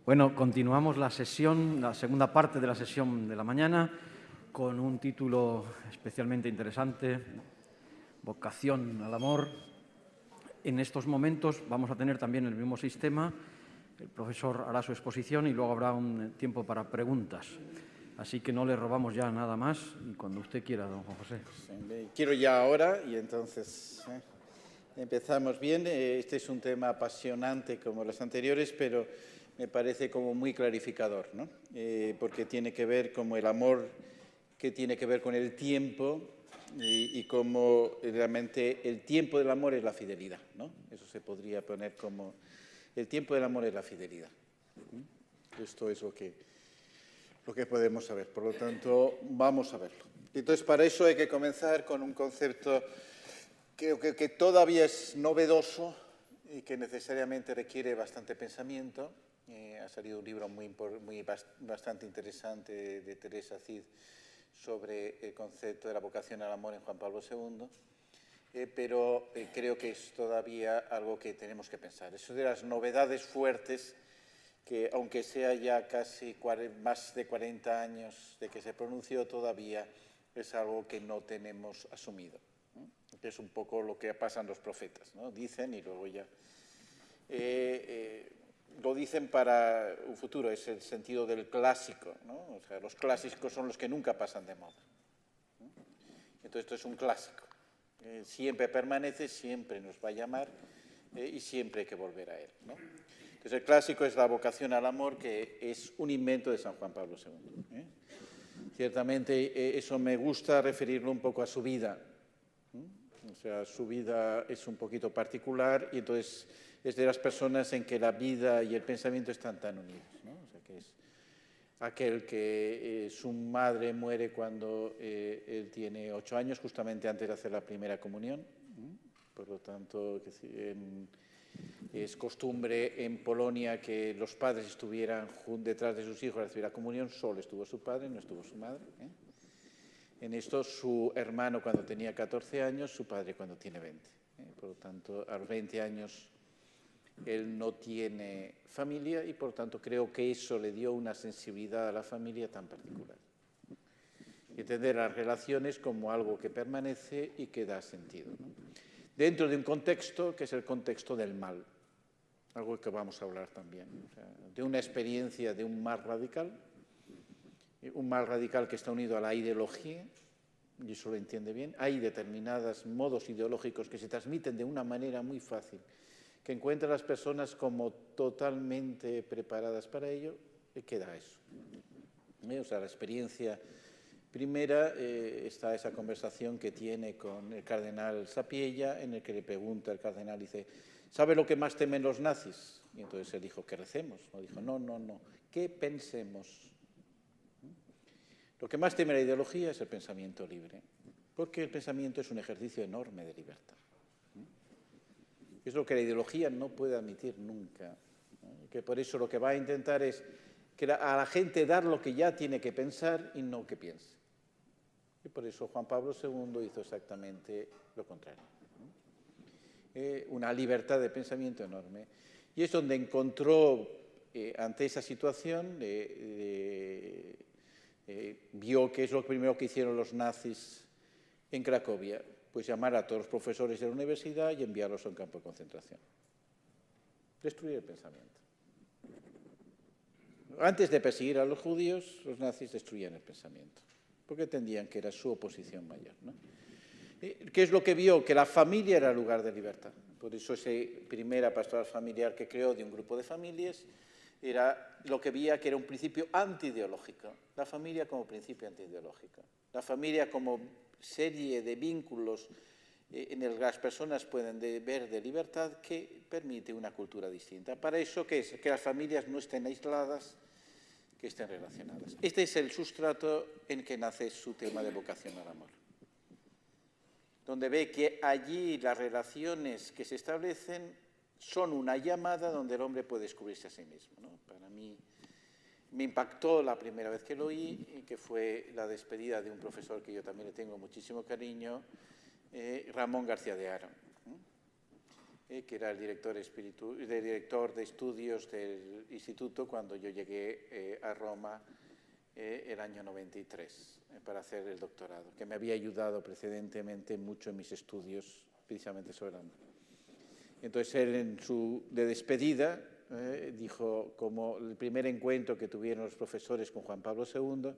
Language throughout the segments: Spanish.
Bueno, continuamos la sesión, la segunda parte de la sesión de la mañana, con un título especialmente interesante, Vocación al amor. En estos momentos vamos a tener también el mismo sistema. El profesor hará su exposición y luego habrá un tiempo para preguntas. Así que no le robamos ya nada más y cuando usted quiera, don Juan José. Quiero ya ahora y entonces empezamos bien. Este es un tema apasionante como los anteriores, pero me parece como muy clarificador, ¿no? Porque tiene que ver como el amor, que tiene que ver con el tiempo y cómo realmente el tiempo del amor es la fidelidad, ¿no? Eso se podría poner como el tiempo del amor es la fidelidad. Esto es lo que podemos saber. Por lo tanto, vamos a verlo. Entonces, para eso hay que comenzar con un concepto que todavía es novedoso y que necesariamente requiere bastante pensamiento. Ha salido un libro bastante interesante de Teresa Cid sobre el concepto de la vocación al amor en Juan Pablo II, pero creo que es todavía algo que tenemos que pensar. Eso de las novedades fuertes que, aunque sea ya casi más de 40 años de que se pronunció, todavía es algo que no tenemos asumido, ¿no? Que es un poco lo que pasan los profetas, ¿no? Dicen y luego ya lo dicen para un futuro, es el sentido del clásico, ¿no? O sea, los clásicos son los que nunca pasan de moda, ¿no? Entonces esto es un clásico, siempre permanece, siempre nos va a llamar y siempre hay que volver a él, ¿no? Entonces el clásico es la vocación al amor, que es un invento de San Juan Pablo II. Ciertamente eso me gusta referirlo un poco a su vida. O sea, su vida es un poquito particular y entonces es de las personas en que la vida y el pensamiento están tan unidos, ¿no? O sea, que es aquel que su madre muere cuando él tiene 8 años, justamente antes de hacer la primera comunión. Por lo tanto, es costumbre en Polonia que los padres estuvieran detrás de sus hijos a recibir la comunión. Solo estuvo su padre, no estuvo su madre. En esto, su hermano cuando tenía 14 años, su padre cuando tiene 20. Por lo tanto, a los 20 años él no tiene familia y, por lo tanto, creo que eso le dio una sensibilidad a la familia tan particular. Y entender las relaciones como algo que permanece y que da sentido, ¿no? Dentro de un contexto que es el contexto del mal, algo que vamos a hablar también, o sea, de una experiencia de un mal radical que está unido a la ideología, y eso lo entiende bien. Hay determinados modos ideológicos que se transmiten de una manera muy fácil, que encuentran las personas como totalmente preparadas para ello, y queda eso. O sea, la experiencia primera está esa conversación que tiene con el cardenal Sapieha, en el que le pregunta el cardenal, dice, ¿sabe lo que más temen los nazis? Y entonces él dijo, que recemos. No dijo, no, que pensemos. Lo que más teme la ideología es el pensamiento libre, porque el pensamiento es un ejercicio enorme de libertad. Es lo que la ideología no puede admitir nunca, ¿no? Que por eso lo que va a intentar es que a la gente dar lo que ya tiene que pensar y no que piense. Y por eso Juan Pablo II hizo exactamente lo contrario, ¿no? Una libertad de pensamiento enorme. Y es donde encontró, ante esa situación, vio que es lo primero que hicieron los nazis en Cracovia, pues llamar a todos los profesores de la universidad y enviarlos a un campo de concentración. Destruir el pensamiento. Antes de perseguir a los judíos, los nazis destruían el pensamiento, porque entendían que era su oposición mayor, ¿no? ¿Qué es lo que vio? Que la familia era el lugar de libertad. Por eso esa primera pastoral familiar que creó de un grupo de familias era lo que veía que era un principio antiideológico. La familia como principio antiideológico. La familia como serie de vínculos en el que las personas pueden ver de libertad que permite una cultura distinta. Para eso, ¿qué es? Que las familias no estén aisladas, que estén relacionadas. Este es el sustrato en que nace su tema de vocación al amor, donde ve que allí las relaciones que se establecen son una llamada donde el hombre puede descubrirse a sí mismo, ¿no? Para mí me impactó la primera vez que lo oí, que fue la despedida de un profesor que yo también le tengo muchísimo cariño, Ramón García de Haro. que era el director de estudios del instituto cuando yo llegué a Roma el año 93 para hacer el doctorado, que me había ayudado precedentemente mucho en mis estudios precisamente sobre el amor. Entonces él de despedida dijo, como el primer encuentro que tuvieron los profesores con Juan Pablo II,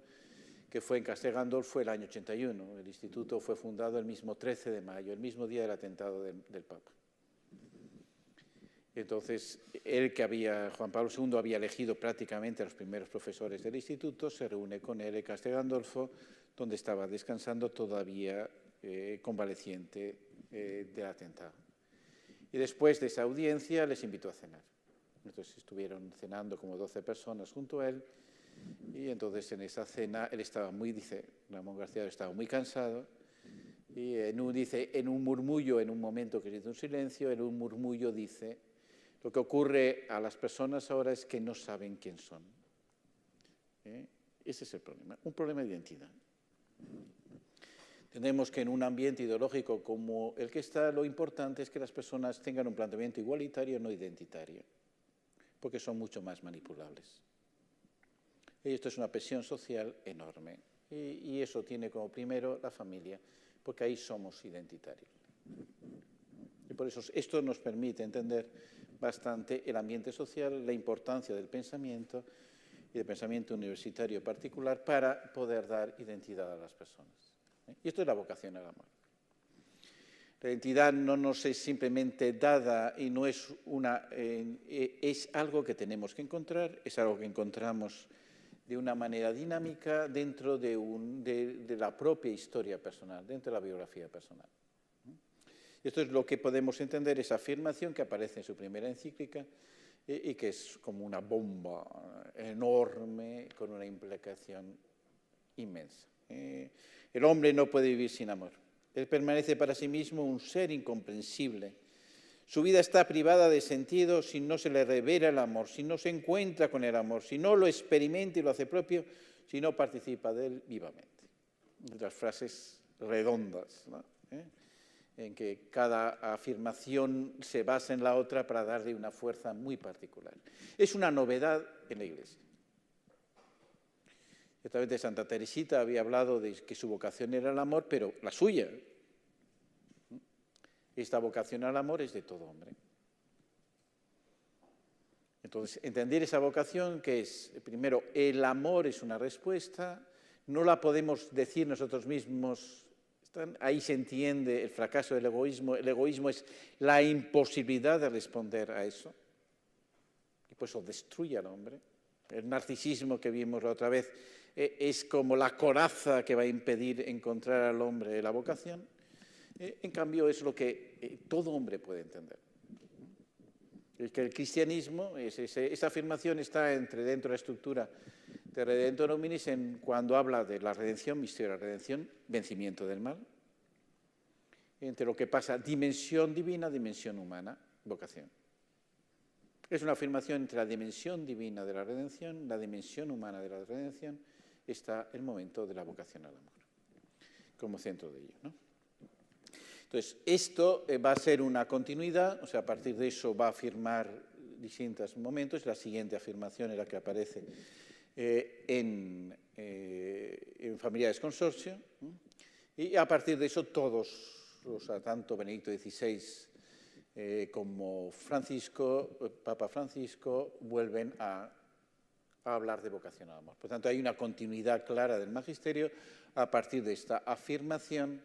que fue en Castel Gandolfo el año 81. El instituto fue fundado el mismo 13 de mayo, el mismo día del atentado del Papa. Entonces, Juan Pablo II había elegido prácticamente a los primeros profesores del instituto, se reúne con él en Castel Gandolfo, donde estaba descansando todavía convaleciente del atentado. Y después de esa audiencia les invitó a cenar. Entonces estuvieron cenando como 12 personas junto a él, y entonces en esa cena él estaba Ramón García estaba muy cansado, y en un murmullo, en un momento que se hizo un silencio, en un murmullo dice: lo que ocurre a las personas ahora es que no saben quién son. Ese es el problema, un problema de identidad. Tenemos que en un ambiente ideológico como el que está, lo importante es que las personas tengan un planteamiento igualitario, no identitario, porque son mucho más manipulables. Y esto es una presión social enorme, y eso tiene como primero la familia, porque ahí somos identitarios. Y por eso esto nos permite entender bastante el ambiente social, la importancia del pensamiento y del pensamiento universitario particular para poder dar identidad a las personas. Y esto es la vocación al amor. La identidad no nos es simplemente dada y no es es algo que tenemos que encontrar, es algo que encontramos de una manera dinámica dentro de la propia historia personal, dentro de la biografía personal. Esto es lo que podemos entender, esa afirmación que aparece en su primera encíclica y que es como una bomba enorme con una implicación inmensa. El hombre no puede vivir sin amor. Él permanece para sí mismo un ser incomprensible. Su vida está privada de sentido si no se le revela el amor, si no se encuentra con el amor, si no lo experimenta y lo hace propio, si no participa de él vivamente. Las frases redondas, ¿no? En que cada afirmación se basa en la otra para darle una fuerza muy particular. Es una novedad en la Iglesia. Ciertamente Santa Teresita había hablado de que su vocación era el amor, pero la suya. Esta vocación al amor es de todo hombre. Entonces, entender esa vocación, que es, primero, el amor es una respuesta, no la podemos decir nosotros mismos, ahí se entiende el fracaso del egoísmo. El egoísmo es la imposibilidad de responder a eso, y por eso destruye al hombre. El narcisismo que vimos la otra vez es como la coraza que va a impedir encontrar al hombre la vocación. En cambio, es lo que todo hombre puede entender. Es que el cristianismo, esa afirmación está dentro de la estructura de Redemptor Hominis cuando habla de la redención, misterio de la redención, vencimiento del mal, entre lo que pasa dimensión divina, dimensión humana, vocación. Es una afirmación entre la dimensión divina de la redención, la dimensión humana de la redención, está el momento de la vocación al amor, como centro de ello, ¿no? Entonces, esto va a ser una continuidad, o sea, a partir de eso va a afirmar distintos momentos. La siguiente afirmación es la que aparece en Familiares Consorcio, y a partir de eso todos, tanto Benedicto XVI como Papa Francisco, vuelven a hablar de vocación al amor. Por tanto, hay una continuidad clara del magisterio a partir de esta afirmación,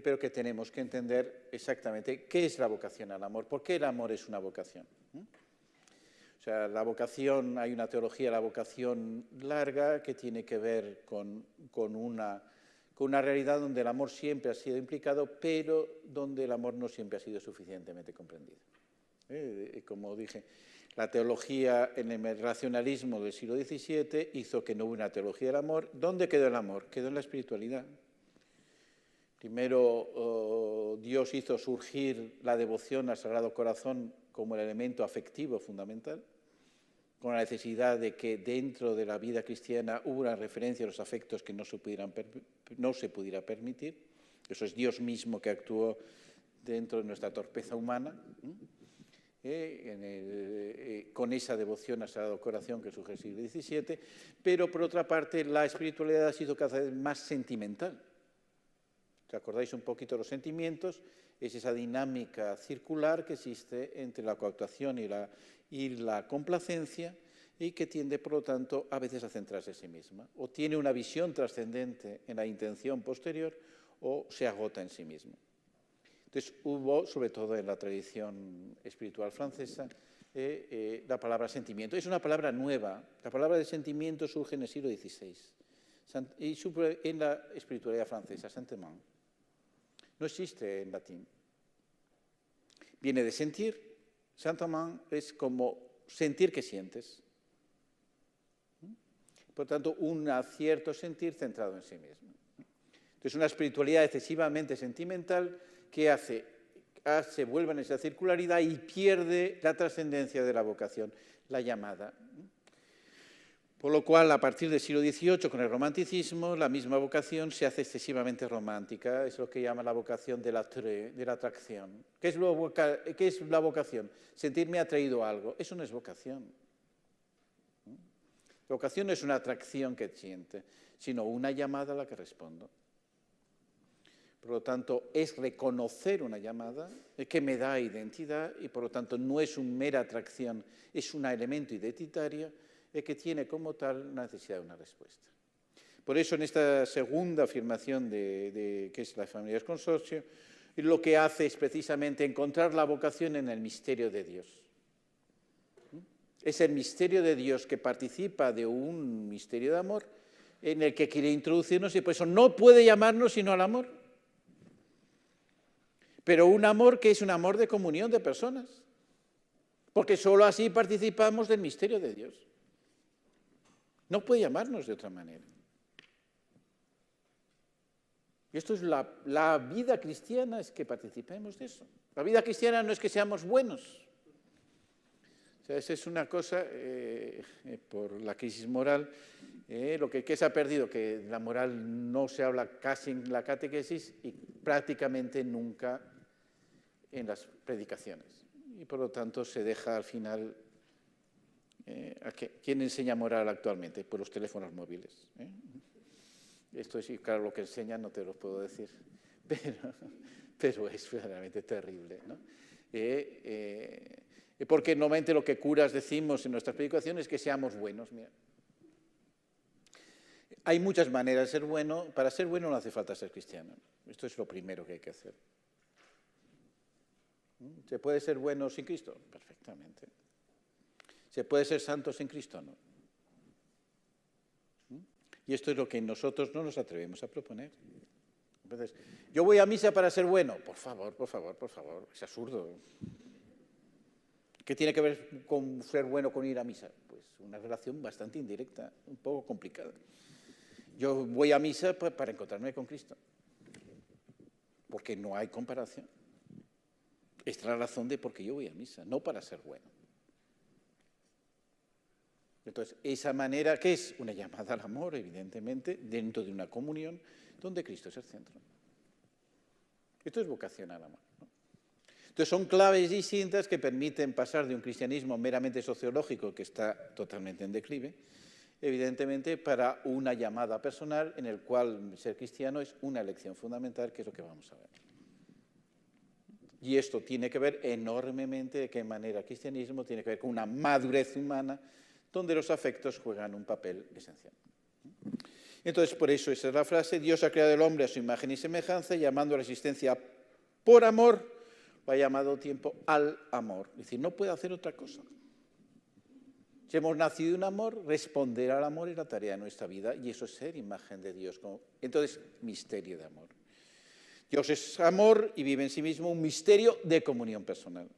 pero que tenemos que entender exactamente qué es la vocación al amor, por qué el amor es una vocación. O sea, la vocación, hay una teología de la vocación larga que tiene que ver con una realidad donde el amor siempre ha sido implicado, pero donde el amor no siempre ha sido suficientemente comprendido. Como dije, la teología en el racionalismo del siglo XVII hizo que no hubiera una teología del amor. ¿Dónde quedó el amor? Quedó en la espiritualidad. Primero, Dios hizo surgir la devoción al Sagrado Corazón como el elemento afectivo fundamental, con la necesidad de que dentro de la vida cristiana hubo una referencia a los afectos que no se pudiera permitir. Eso es Dios mismo que actuó dentro de nuestra torpeza humana. con esa devoción al Sagrado Corazón que surge el siglo XVII, pero por otra parte la espiritualidad ha sido cada vez más sentimental. ¿Os acordáis un poquito de los sentimientos? Es esa dinámica circular que existe entre la coactuación y la complacencia y que tiende, por lo tanto, a veces a centrarse en sí misma. O tiene una visión trascendente en la intención posterior o se agota en sí misma. Entonces hubo, sobre todo en la tradición espiritual francesa, la palabra sentimiento. Es una palabra nueva. La palabra de sentimiento surge en el siglo XVI y surge en la espiritualidad francesa, sentiment. No existe en latín. Viene de sentir. Sentiment es como sentir que sientes. Por tanto, un cierto sentir centrado en sí mismo. Entonces, una espiritualidad excesivamente sentimental que se vuelve en esa circularidad y pierde la trascendencia de la vocación, la llamada. Por lo cual, a partir del siglo XVIII, con el romanticismo, la misma vocación se hace excesivamente romántica. Es lo que llama la vocación de la atracción. ¿Qué es la vocación? Sentirme atraído a algo. Eso no es vocación. La vocación no es una atracción que siente, sino una llamada a la que respondo. Por lo tanto, es reconocer una llamada que me da identidad y, por lo tanto, no es una mera atracción, es un elemento identitario que tiene como tal la necesidad de una respuesta. Por eso, en esta segunda afirmación que es la familia del consorcio, lo que hace es precisamente encontrar la vocación en el misterio de Dios. Es el misterio de Dios que participa de un misterio de amor en el que quiere introducirnos y por eso no puede llamarnos sino al amor. Pero un amor que es un amor de comunión de personas, porque solo así participamos del misterio de Dios. No puede llamarnos de otra manera. Y esto es la vida cristiana, es que participemos de eso. La vida cristiana no es que seamos buenos. O sea, esa es una cosa, por la crisis moral, lo que se ha perdido, que la moral no se habla casi en la catequesis y prácticamente nunca en las predicaciones. Y por lo tanto se deja al final... ¿Quién enseña moral actualmente? Pues los teléfonos móviles. Esto es, claro, lo que enseñan no te lo puedo decir, pero es verdaderamente terrible, ¿no? Porque normalmente lo que curas decimos en nuestras predicaciones es que seamos buenos. Mira. Hay muchas maneras de ser bueno. Para ser bueno no hace falta ser cristiano. Esto es lo primero que hay que hacer. ¿Se puede ser bueno sin Cristo? Perfectamente. ¿Se puede ser santo sin Cristo? No. Y esto es lo que nosotros no nos atrevemos a proponer. Entonces, yo voy a misa para ser bueno. Por favor, por favor, por favor. Es absurdo. ¿Qué tiene que ver con ser bueno con ir a misa? Pues una relación bastante indirecta, un poco complicada. Yo voy a misa para encontrarme con Cristo. Porque no hay comparación. Esta es la razón de por qué yo voy a misa, no para ser bueno. Entonces, esa manera, ¿qué es? Una llamada al amor, evidentemente, dentro de una comunión donde Cristo es el centro. Esto es vocación al amor, ¿no? Entonces, son claves distintas que permiten pasar de un cristianismo meramente sociológico, que está totalmente en declive, evidentemente, para una llamada personal en el cual ser cristiano es una elección fundamental, que es lo que vamos a ver. Y esto tiene que ver enormemente de qué manera el cristianismo tiene que ver con una madurez humana donde los afectos juegan un papel esencial. Entonces, por eso esa es la frase: Dios ha creado al hombre a su imagen y semejanza, llamando a la existencia por amor, lo ha llamado tiempo al amor. Es decir, no puede hacer otra cosa. Si hemos nacido en amor, responder al amor es la tarea de nuestra vida, y eso es ser imagen de Dios. Entonces, misterio de amor. Dios es amor y vive en sí mismo un misterio de comunión personal.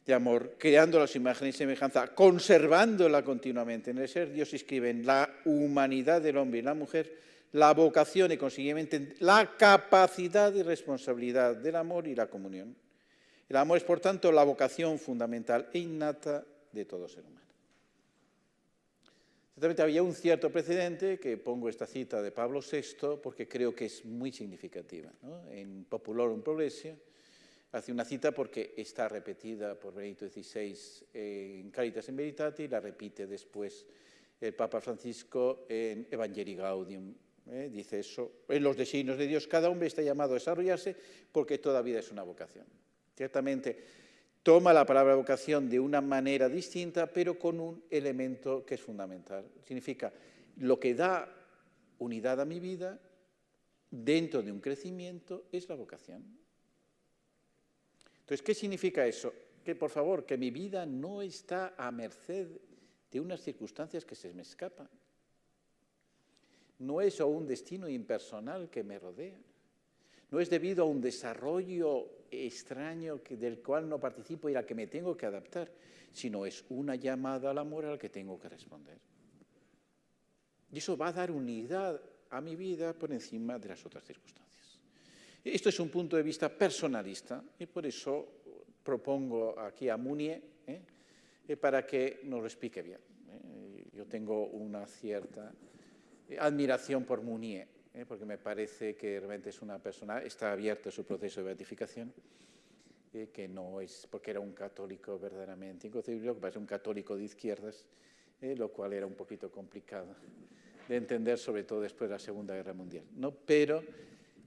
De amor, creándola a su imagen y semejanza, conservándola continuamente en el ser. Dios inscribe en la humanidad del hombre y la mujer la vocación y, consiguientemente, la capacidad y responsabilidad del amor y la comunión. El amor es, por tanto, la vocación fundamental e innata de todo ser humano. Ciertamente había un cierto precedente, que pongo esta cita de Pablo VI, porque creo que es muy significativa, ¿no? En Populorum Progressio Hace una cita porque está repetida por Benedicto XVI en Caritas in Veritate y la repite después el Papa Francisco en Evangelii Gaudium. Dice eso, en los designios de Dios cada hombre está llamado a desarrollarse porque toda vida es una vocación. Ciertamente toma la palabra vocación de una manera distinta, pero con un elemento que es fundamental. Significa lo que da unidad a mi vida dentro de un crecimiento es la vocación. Entonces, ¿qué significa eso? Que, por favor, que mi vida no está a merced de unas circunstancias que se me escapan. No es a un destino impersonal que me rodea. No es debido a un desarrollo extraño del cual no participo y al que me tengo que adaptar, sino es una llamada al amor al que tengo que responder. Y eso va a dar unidad a mi vida por encima de las otras circunstancias. Esto es un punto de vista personalista y por eso propongo aquí a Mounier para que nos lo explique bien. Yo tengo una cierta admiración por Mounier, porque me parece que realmente es una persona, está abierto a su proceso de beatificación, que no es porque era un católico verdaderamente inconcebible, que parece un católico de izquierdas, lo cual era un poquito complicado de entender, sobre todo después de la Segunda Guerra Mundial, ¿no? Pero,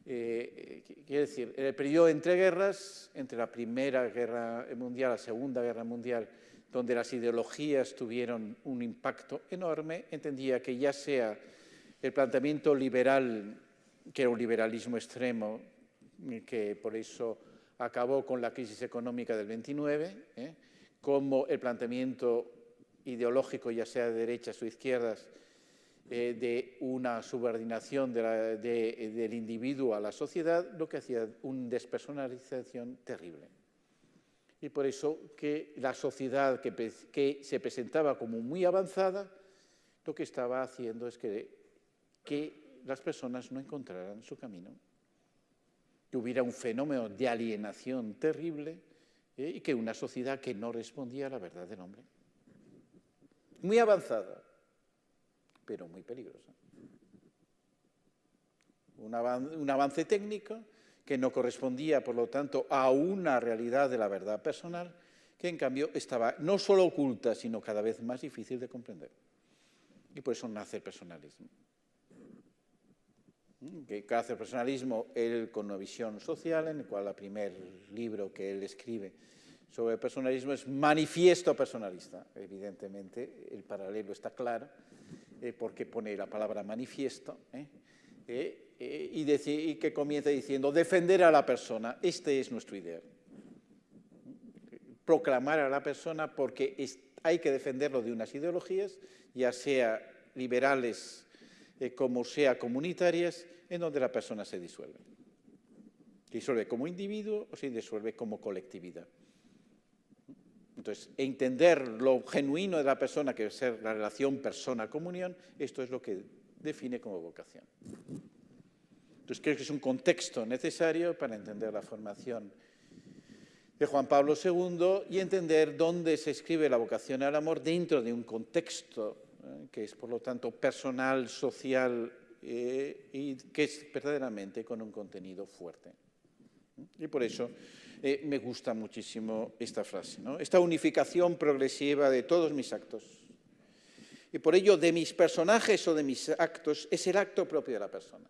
quiero decir, en el periodo entre guerras, entre la Primera Guerra Mundial, la Segunda Guerra Mundial, donde las ideologías tuvieron un impacto enorme, entendía que ya sea el planteamiento liberal, que era un liberalismo extremo, que por eso acabó con la crisis económica del 29, como el planteamiento ideológico, ya sea de derechas o izquierdas, de una subordinación del individuo a la sociedad, lo que hacía una despersonalización terrible. Y por eso que la sociedad que se presentaba como muy avanzada, lo que estaba haciendo es que las personas no encontraran su camino, que hubiera un fenómeno de alienación terrible y que una sociedad que no respondía a la verdad del hombre. Muy avanzada, pero muy peligrosa. Un avance técnico que no correspondía, por lo tanto, a una realidad de la verdad personal, que en cambio estaba no solo oculta, sino cada vez más difícil de comprender. Y por eso nace el personalismo. Que nace el personalismo, él con una visión social, en el cual el primer libro que él escribe sobre el personalismo es Manifiesto personalista. Evidentemente, el paralelo está claro, porque pone la palabra manifiesto, y que comienza diciendo defender a la persona. Este es nuestro ideal. Proclamar a la persona porque hay que defenderlo de unas ideologías, ya sea liberales como sea comunitarias, en donde la persona se disuelve. Se disuelve como individuo o se disuelve como colectividad. Entonces, entender lo genuino de la persona, que es la relación persona-comunión, esto es lo que define como vocación. Entonces, creo que es un contexto necesario para entender la formación de Juan Pablo II y entender dónde se escribe la vocación al amor dentro de un contexto que es, por lo tanto, personal, social y que es verdaderamente con un contenido fuerte. Y por eso me gusta muchísimo esta frase, ¿no? Esta unificación progresiva de todos mis actos. Y por ello, de mis personajes o de mis actos, es el acto propio de la persona.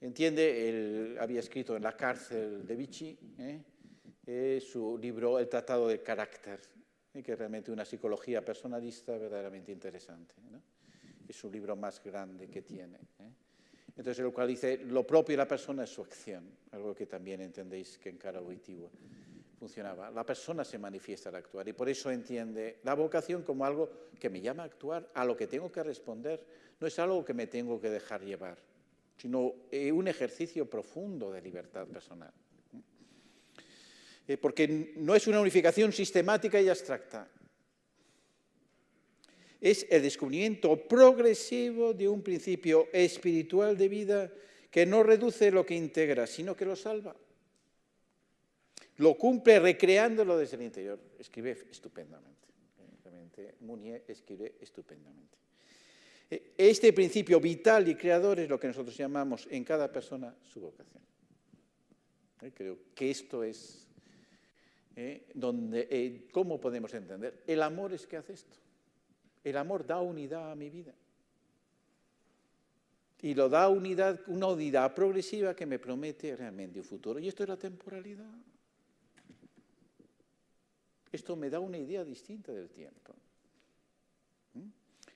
Entiende, él había escrito en la cárcel de Vichy su libro El Tratado del Carácter, que es realmente una psicología personalista verdaderamente interesante, ¿no? Es un libro más grande que tiene. Entonces, el cual dice, lo propio de la persona es su acción, algo que también entendéis que en Cara Wojtyła funcionaba. La persona se manifiesta al actuar y por eso entiende la vocación como algo que me llama a actuar, a lo que tengo que responder. No es algo que me tengo que dejar llevar, sino un ejercicio profundo de libertad personal. Porque no es una unificación sistemática y abstracta. Es el descubrimiento progresivo de un principio espiritual de vida que no reduce lo que integra, sino que lo salva. Lo cumple recreándolo desde el interior. Escribe estupendamente. Realmente Mounier escribe estupendamente. Este principio vital y creador es lo que nosotros llamamos en cada persona su vocación. Creo que esto es ¿cómo podemos entender? El amor es que hace esto. El amor da unidad a mi vida. Y lo da una unidad progresiva que me promete realmente un futuro. Y esto es la temporalidad. Esto me da una idea distinta del tiempo.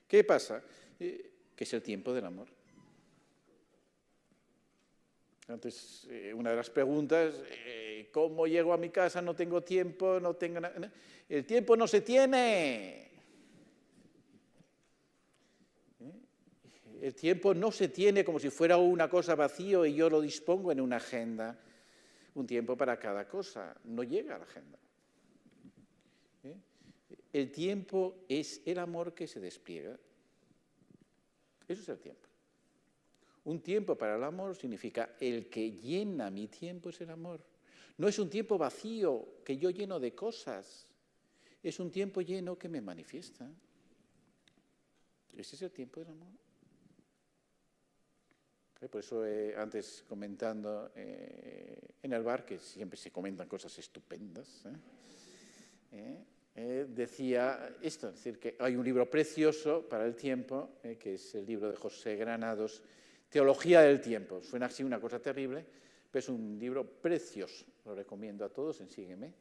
¿Qué pasa? Que es el tiempo del amor. Antes, una de las preguntas, ¿cómo llego a mi casa? No tengo tiempo, no tengo nada. El tiempo no se tiene. El tiempo no se tiene como si fuera una cosa vacío y yo lo dispongo en una agenda. Un tiempo para cada cosa. No llega a la agenda. El tiempo es el amor que se despliega. Eso es el tiempo. Un tiempo para el amor significa el que llena mi tiempo es el amor. No es un tiempo vacío que yo lleno de cosas. Es un tiempo lleno que me manifiesta. Ese es el tiempo del amor. Por eso antes comentando en el bar, que siempre se comentan cosas estupendas, decía esto, es decir, que hay un libro precioso para el tiempo, que es el libro de José Granados, Teología del tiempo. Suena así una cosa terrible, pero es un libro precioso. Lo recomiendo a todos en Sígueme,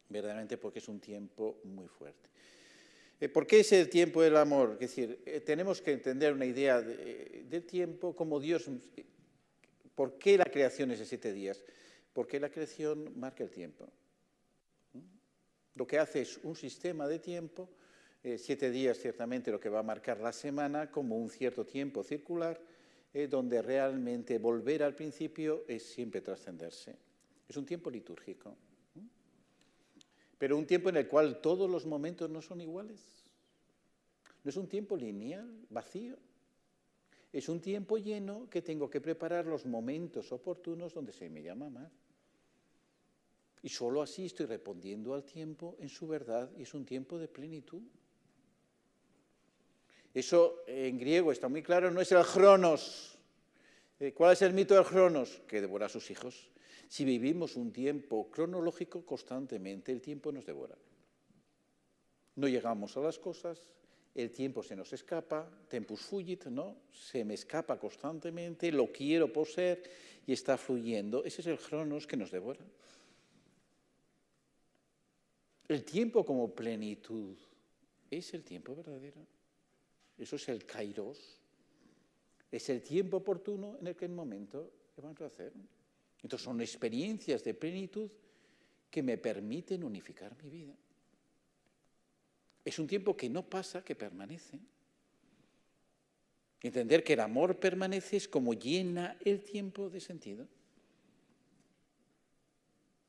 verdaderamente porque es un tiempo muy fuerte. ¿Por qué es el tiempo del amor? Es decir, tenemos que entender una idea del tiempo como Dios. ¿Por qué la creación es de 7 días? Porque la creación marca el tiempo. Lo que hace es un sistema de tiempo, 7 días ciertamente lo que va a marcar la semana, como un cierto tiempo circular, donde realmente volver al principio es siempre trascenderse. Es un tiempo litúrgico. Pero un tiempo en el cual todos los momentos no son iguales. No es un tiempo lineal, vacío. Es un tiempo lleno que tengo que preparar los momentos oportunos donde se me llama a amar. Y solo así estoy respondiendo al tiempo en su verdad y es un tiempo de plenitud. Eso en griego está muy claro, no es el Cronos. ¿Cuál es el mito del Cronos? Que devora a sus hijos. Si vivimos un tiempo cronológico constantemente, el tiempo nos devora. No llegamos a las cosas, el tiempo se nos escapa, tempus fugit, ¿no? Se me escapa constantemente, lo quiero poseer y está fluyendo. Ese es el Cronos que nos devora. El tiempo como plenitud es el tiempo verdadero. Eso es el kairos. Es el tiempo oportuno en el que el momento le vamos a hacer. Entonces son experiencias de plenitud que me permiten unificar mi vida. Es un tiempo que no pasa, que permanece. Entender que el amor permanece es como llena el tiempo de sentido.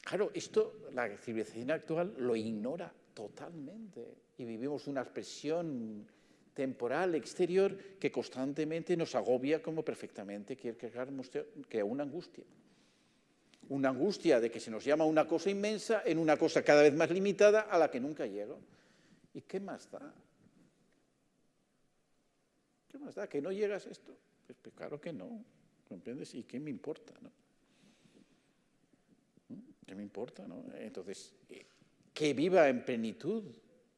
Claro, esto la civilización actual lo ignora totalmente y vivimos una expresión temporal, exterior, que constantemente nos agobia como perfectamente crea una angustia. Una angustia de que se nos llama una cosa inmensa en una cosa cada vez más limitada a la que nunca llego. ¿Y qué más da? ¿Qué más da? ¿Que no llegas a esto? Pues claro que no, ¿comprendes? ¿Y qué me importa, no? ¿Qué me importa, no? Entonces, que viva en plenitud,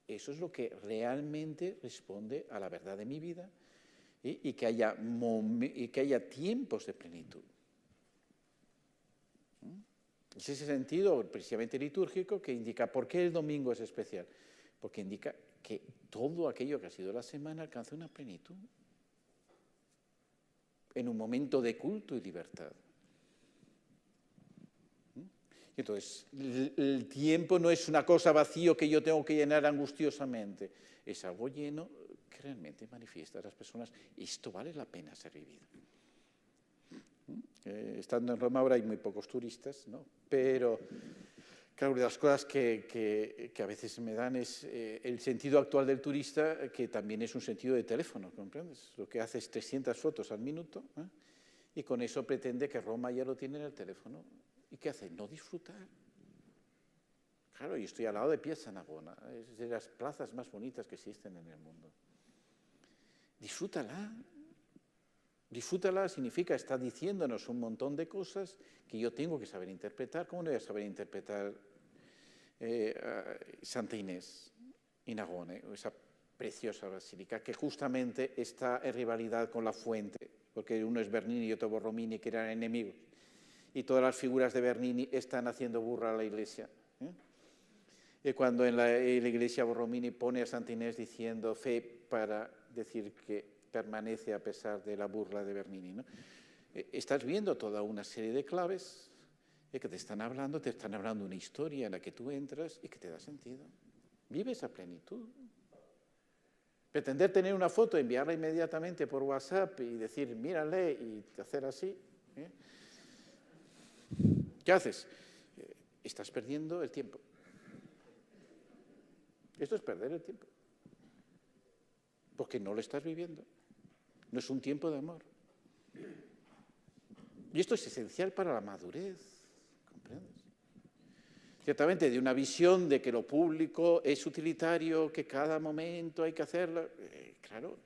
eso es lo que realmente responde a la verdad de mi vida y que haya tiempos de plenitud. Es ese sentido precisamente litúrgico que indica por qué el domingo es especial. Porque indica que todo aquello que ha sido la semana alcanza una plenitud en un momento de culto y libertad. Entonces, el tiempo no es una cosa vacío que yo tengo que llenar angustiosamente. Es algo lleno que realmente manifiesta a las personas. Esto vale la pena ser vivido. Estando en Roma ahora hay muy pocos turistas, ¿no? Pero, claro, una de las cosas que a veces me dan es el sentido actual del turista, que también es un sentido de teléfono, ¿comprendes? Lo que hace es 300 fotos al minuto, y con eso pretende que Roma ya lo tiene en el teléfono. ¿Y qué hace? No disfrutar. Claro, yo estoy al lado de Piazza Navona, es de las plazas más bonitas que existen en el mundo. Disfrútala. Disfrútala significa, está diciéndonos un montón de cosas que yo tengo que saber interpretar. ¿Cómo no voy a saber interpretar Santa Inés in Agone, esa preciosa basílica, que justamente está en rivalidad con la fuente, porque uno es Bernini y otro Borromini, que eran enemigos, y todas las figuras de Bernini están haciendo burla a la Iglesia. Y cuando en la Iglesia Borromini pone a Santa Inés diciendo fe para decir que permanece a pesar de la burla de Bernini, ¿no? Estás viendo toda una serie de claves que te están hablando una historia en la que tú entras y que te da sentido. Vive esa plenitud. Pretender tener una foto, enviarla inmediatamente por WhatsApp y decir, mírale, y hacer así, ¿qué haces? Estás perdiendo el tiempo. Esto es perder el tiempo. Porque no lo estás viviendo. No es un tiempo de amor. Y esto es esencial para la madurez, ¿comprendes? Ciertamente, de una visión de que lo público es utilitario, que cada momento hay que hacerlo, claro,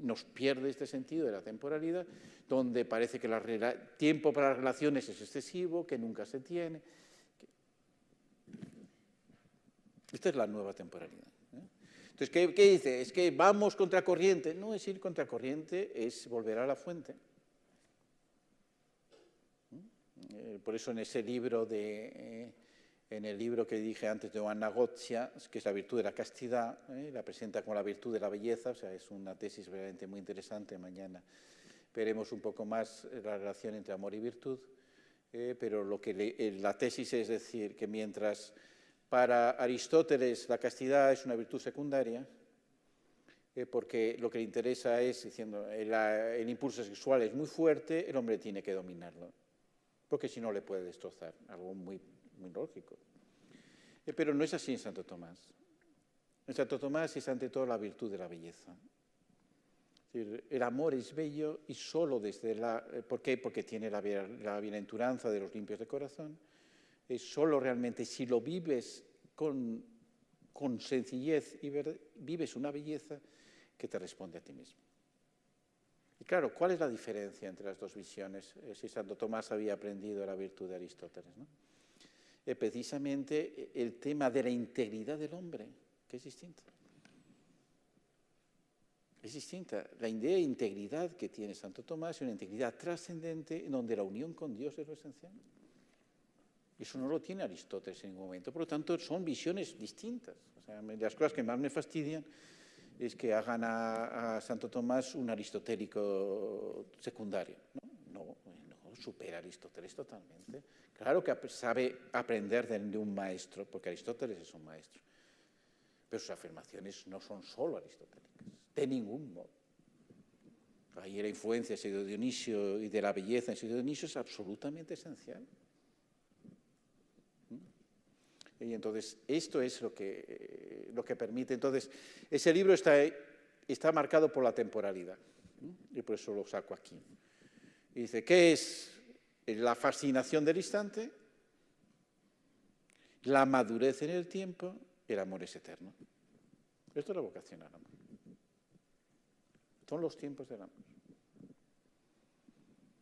nos pierde este sentido de la temporalidad, donde parece que el tiempo para las relaciones es excesivo, que nunca se tiene. Esta es la nueva temporalidad. Entonces, ¿qué dice? Es que vamos contracorriente. No es ir contracorriente, es volver a la fuente. Por eso en ese libro, en el libro que dije antes de Joanna Goccia, que es la virtud de la castidad, la presenta como la virtud de la belleza, o sea, es una tesis realmente muy interesante. Mañana veremos un poco más la relación entre amor y virtud, pero la tesis es decir que mientras para Aristóteles la castidad es una virtud secundaria, porque lo que le interesa es, diciendo, el impulso sexual es muy fuerte, el hombre tiene que dominarlo, porque si no le puede destrozar, algo muy, muy lógico. Pero no es así en Santo Tomás. En Santo Tomás es ante todo la virtud de la belleza. Es decir, el amor es bello y solo desde ¿por qué? Porque tiene la bienaventuranza de los limpios de corazón. Es solo realmente si lo vives con sencillez y vives una belleza que te responde a ti mismo. Y claro, ¿cuál es la diferencia entre las dos visiones? Si Santo Tomás había aprendido la virtud de Aristóteles, ¿no? Precisamente el tema de la integridad del hombre, que es distinta. Es distinta. La idea de integridad que tiene Santo Tomás es una integridad trascendente en donde la unión con Dios es lo esencial. Eso no lo tiene Aristóteles en ningún momento. Por lo tanto, son visiones distintas. O sea, las cosas que más me fastidian es que hagan a Santo Tomás un aristotélico secundario. No, supera a Aristóteles totalmente. Claro que sabe aprender de un maestro, porque Aristóteles es un maestro. Pero sus afirmaciones no son solo aristotélicas, de ningún modo. Ahí la influencia de Dionisio y de la belleza en Dionisio es absolutamente esencial. Y entonces, esto es lo que permite. Entonces, ese libro está marcado por la temporalidad, y por eso lo saco aquí. Y dice, ¿qué es la fascinación del instante? La madurez en el tiempo, el amor es eterno. Esto es la vocación al amor. Son los tiempos del amor.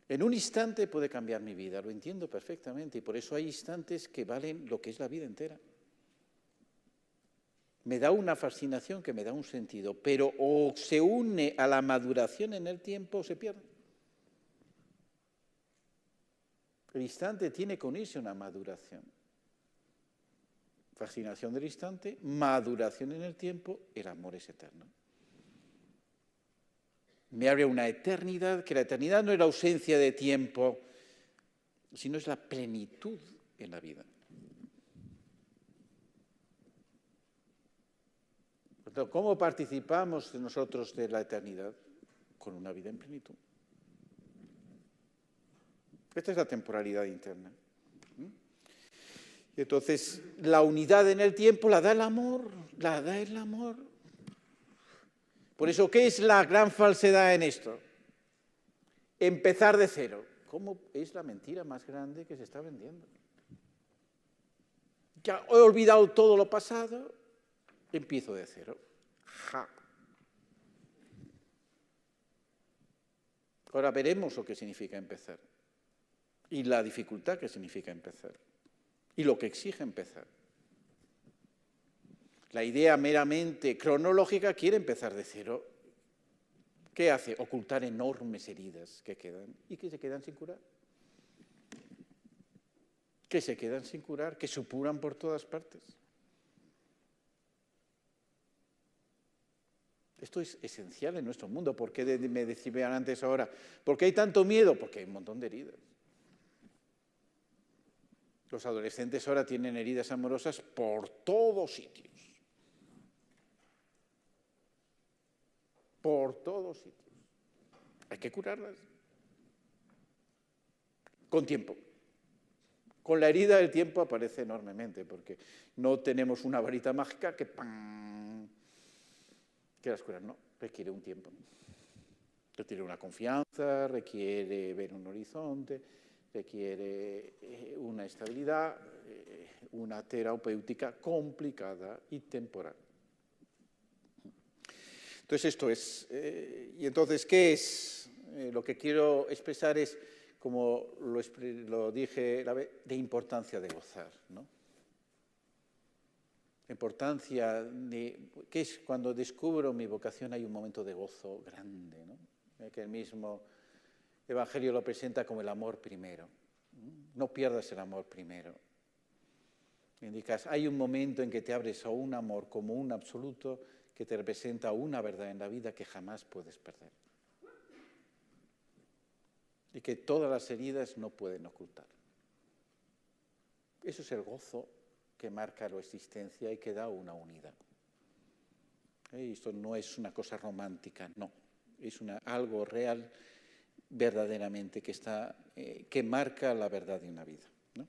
En un instante puede cambiar mi vida, lo entiendo perfectamente, y por eso hay instantes que valen lo que es la vida entera. Me da una fascinación que me da un sentido, pero o se une a la maduración en el tiempo o se pierde. El instante tiene que unirse a una maduración. Fascinación del instante, maduración en el tiempo, el amor es eterno. Me abre una eternidad, que la eternidad no es la ausencia de tiempo, sino es la plenitud en la vida. Entonces, ¿cómo participamos nosotros de la eternidad? Con una vida en plenitud. Esta es la temporalidad interna. Y entonces, la unidad en el tiempo la da el amor, la da el amor. Por eso, ¿qué es la gran falsedad en esto? Empezar de cero. ¿Cómo es la mentira más grande que se está vendiendo? Ya he olvidado todo lo pasado, empiezo de cero. Ja. Ahora veremos lo que significa empezar y la dificultad que significa empezar y lo que exige empezar. La idea meramente cronológica quiere empezar de cero. ¿Qué hace? Ocultar enormes heridas que quedan y que se quedan sin curar. Que se quedan sin curar, que supuran por todas partes. Esto es esencial en nuestro mundo. ¿Por qué me decían antes ahora? ¿Por qué hay tanto miedo? Porque hay un montón de heridas. Los adolescentes ahora tienen heridas amorosas por todos sitios. Por todos sitios. Hay que curarlas. Con tiempo. Con la herida el tiempo aparece enormemente, porque no tenemos una varita mágica que ¡pam! Que las curas, no, requiere un tiempo. Requiere una confianza, requiere ver un horizonte, requiere una estabilidad, una terapéutica complicada y temporal. Entonces esto es, y entonces, ¿qué es? Lo que quiero expresar es, como lo dije la vez, de importancia de gozar, ¿no? Importancia de, ¿qué es? Cuando descubro mi vocación hay un momento de gozo grande, ¿no? Que el mismo Evangelio lo presenta como el amor primero. No pierdas el amor primero. Indicas, hay un momento en que te abres a un amor como un absoluto que te representa una verdad en la vida que jamás puedes perder. Y que todas las heridas no pueden ocultar. Eso es el gozo que marca la existencia y que da una unidad. Esto no es una cosa romántica, no. Es algo real, verdaderamente, que marca la verdad de una vida, ¿no?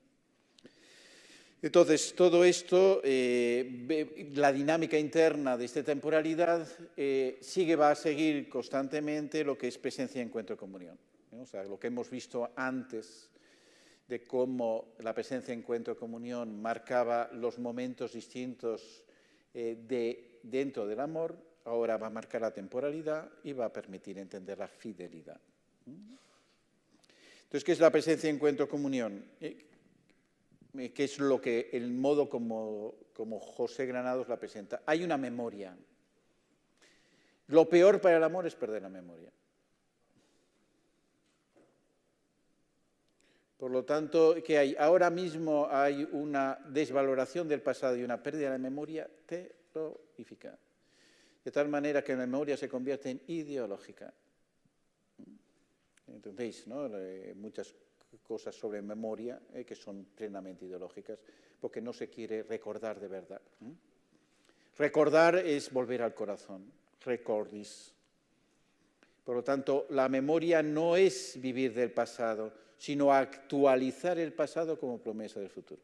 Entonces, todo esto, la dinámica interna de esta temporalidad, va a seguir constantemente lo que es presencia, encuentro, comunión, ¿no? O sea, lo que hemos visto antes de cómo la presencia, encuentro, comunión marcaba los momentos distintos dentro del amor, ahora va a marcar la temporalidad y va a permitir entender la fidelidad. Entonces, ¿qué es la presencia, encuentro, comunión? ¿Qué es el modo como José Granados la presenta? Hay una memoria. Lo peor para el amor es perder la memoria. Por lo tanto, ¿qué hay? Ahora mismo hay una desvaloración del pasado y una pérdida de la memoria terrorífica. De tal manera que la memoria se convierte en ideológica. ¿Entendéis, no? Muchas cosas sobre memoria que son plenamente ideológicas, porque no se quiere recordar de verdad. Recordar es volver al corazón, recordis. Por lo tanto, la memoria no es vivir del pasado, sino actualizar el pasado como promesa del futuro.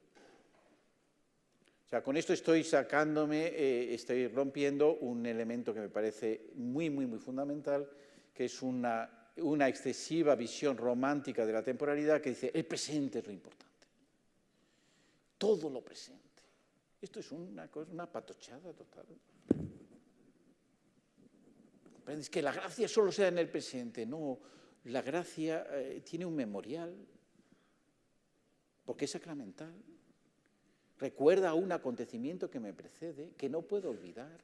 O sea, con esto estoy estoy rompiendo un elemento que me parece muy, muy, muy fundamental, que es una excesiva visión romántica de la temporalidad que dice, el presente es lo importante. Todo lo presente. Esto es una patochada total. Es que la gracia solo sea en el presente. No, la gracia tiene un memorial, porque es sacramental. Recuerda un acontecimiento que me precede, que no puedo olvidar.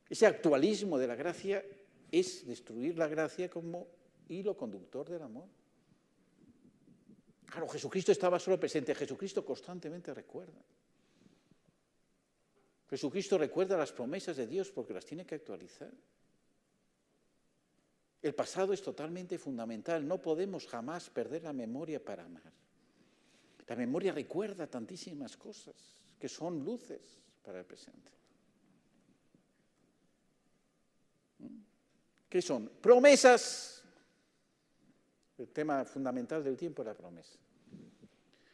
Ese actualismo de la gracia es destruir la gracia como hilo conductor del amor. Claro, Jesucristo estaba solo presente, Jesucristo constantemente recuerda. Jesucristo recuerda las promesas de Dios porque las tiene que actualizar. El pasado es totalmente fundamental, no podemos jamás perder la memoria para amar. La memoria recuerda tantísimas cosas que son luces para el presente. ¿Qué son? Promesas. El tema fundamental del tiempo es la promesa.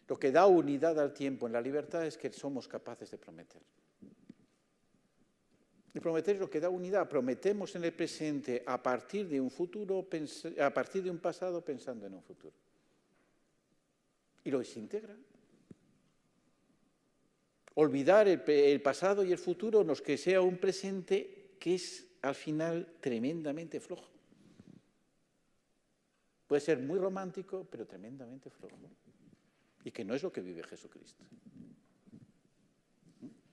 Lo que da unidad al tiempo en la libertad es que somos capaces de prometer. Y prometer es lo que da unidad. Prometemos en el presente a partir de un futuro, a partir de un pasado pensando en un futuro. Y lo desintegra. Olvidar el pasado y el futuro nos que sea un presente que es al final tremendamente flojo. Puede ser muy romántico, pero tremendamente flojo. Y que no es lo que vive Jesucristo.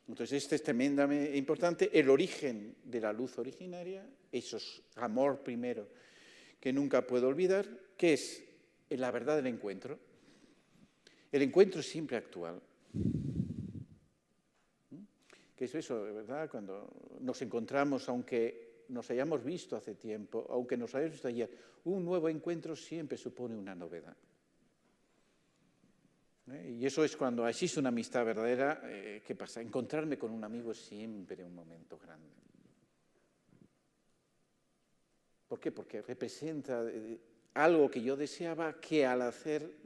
Entonces, este es tremendamente importante. El origen de la luz originaria, eso es amor primero, que nunca puedo olvidar, que es la verdad del encuentro. El encuentro es siempre actual. ¿Qué es eso, de verdad? Cuando nos encontramos, aunque nos hayamos visto hace tiempo, aunque nos hayamos visto ayer, un nuevo encuentro siempre supone una novedad. Y eso es cuando existe una amistad verdadera. ¿Qué pasa? Encontrarme con un amigo es siempre un momento grande. ¿Por qué? Porque representa algo que yo deseaba, que al hacer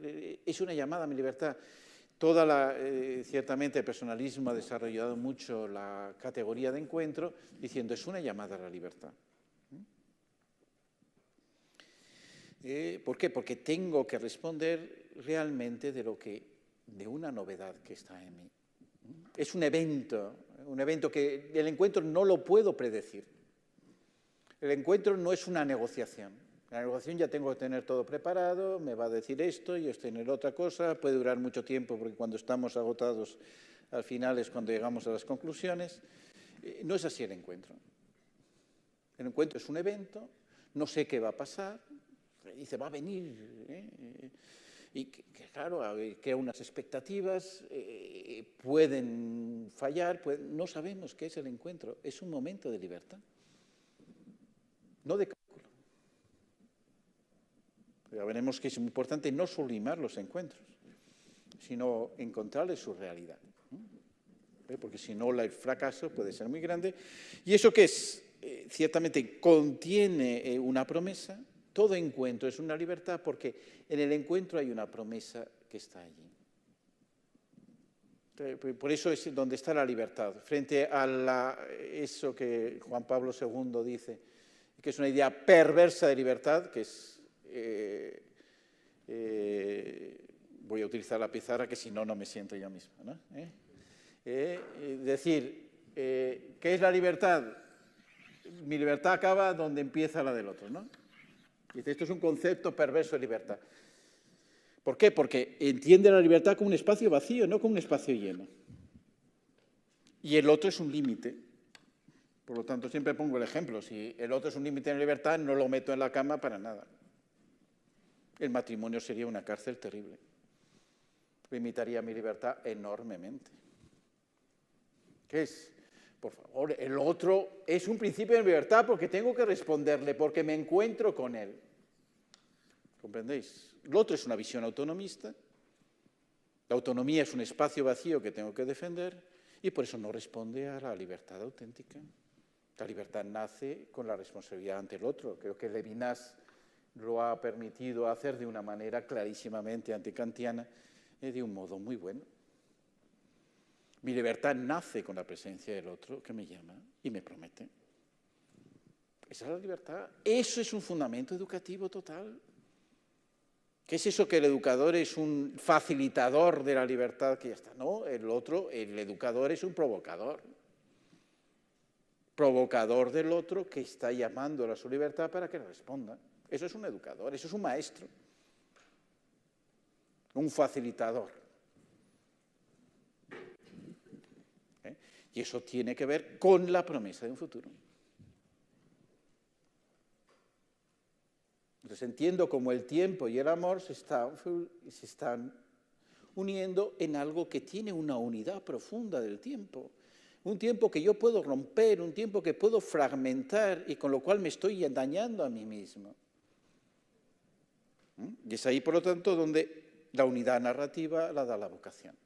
es una llamada a mi libertad. Ciertamente el personalismo ha desarrollado mucho la categoría de encuentro, diciendo es una llamada a la libertad. ¿Por qué? Porque tengo que responder realmente de una novedad que está en mí. Es un evento que el encuentro no lo puedo predecir. El encuentro no es una negociación. La negociación ya tengo que tener todo preparado, me va a decir esto y esto tener otra cosa, puede durar mucho tiempo porque cuando estamos agotados al final es cuando llegamos a las conclusiones. No es así el encuentro. El encuentro es un evento, no sé qué va a pasar, dice va a venir, y que claro, crea unas expectativas, pueden fallar, no sabemos qué es el encuentro, es un momento de libertad, no de cálculo. Ya veremos que es muy importante no sublimar los encuentros, sino encontrarles su realidad, porque si no el fracaso puede ser muy grande. ¿Y eso qué es? Ciertamente contiene una promesa. Todo encuentro es una libertad porque en el encuentro hay una promesa que está allí. Por eso es donde está la libertad. Frente a eso que Juan Pablo II dice, que es una idea perversa de libertad, que es... voy a utilizar la pizarra, que si no, no me siento yo mismo, ¿no? Decir, ¿qué es la libertad? Mi libertad acaba donde empieza la del otro, ¿no? Dice, esto es un concepto perverso de libertad. ¿Por qué? Porque entiende la libertad como un espacio vacío, no como un espacio lleno. Y el otro es un límite. Por lo tanto, siempre pongo el ejemplo. Si el otro es un límite en la libertad, no lo meto en la cama para nada. El matrimonio sería una cárcel terrible. Limitaría mi libertad enormemente. ¿Qué es? Por favor, el otro es un principio de libertad porque tengo que responderle, porque me encuentro con él. ¿Comprendéis? El otro es una visión autonomista. La autonomía es un espacio vacío que tengo que defender y por eso no responde a la libertad auténtica. La libertad nace con la responsabilidad ante el otro. Creo que Levinas lo ha permitido hacer de una manera clarísimamente antikantiana, de un modo muy bueno. Mi libertad nace con la presencia del otro que me llama y me promete. Esa es la libertad. Eso es un fundamento educativo total. ¿Qué es eso que el educador es un facilitador de la libertad que ya está? No, el educador es un provocador. Provocador del otro que está llamando a su libertad para que responda. Eso es un educador, eso es un maestro. Un facilitador. Y eso tiene que ver con la promesa de un futuro. Entonces entiendo cómo el tiempo y el amor se están uniendo en algo que tiene una unidad profunda del tiempo. Un tiempo que yo puedo romper, un tiempo que puedo fragmentar y con lo cual me estoy dañando a mí mismo. Y es ahí, por lo tanto, donde la unidad narrativa la da la vocación.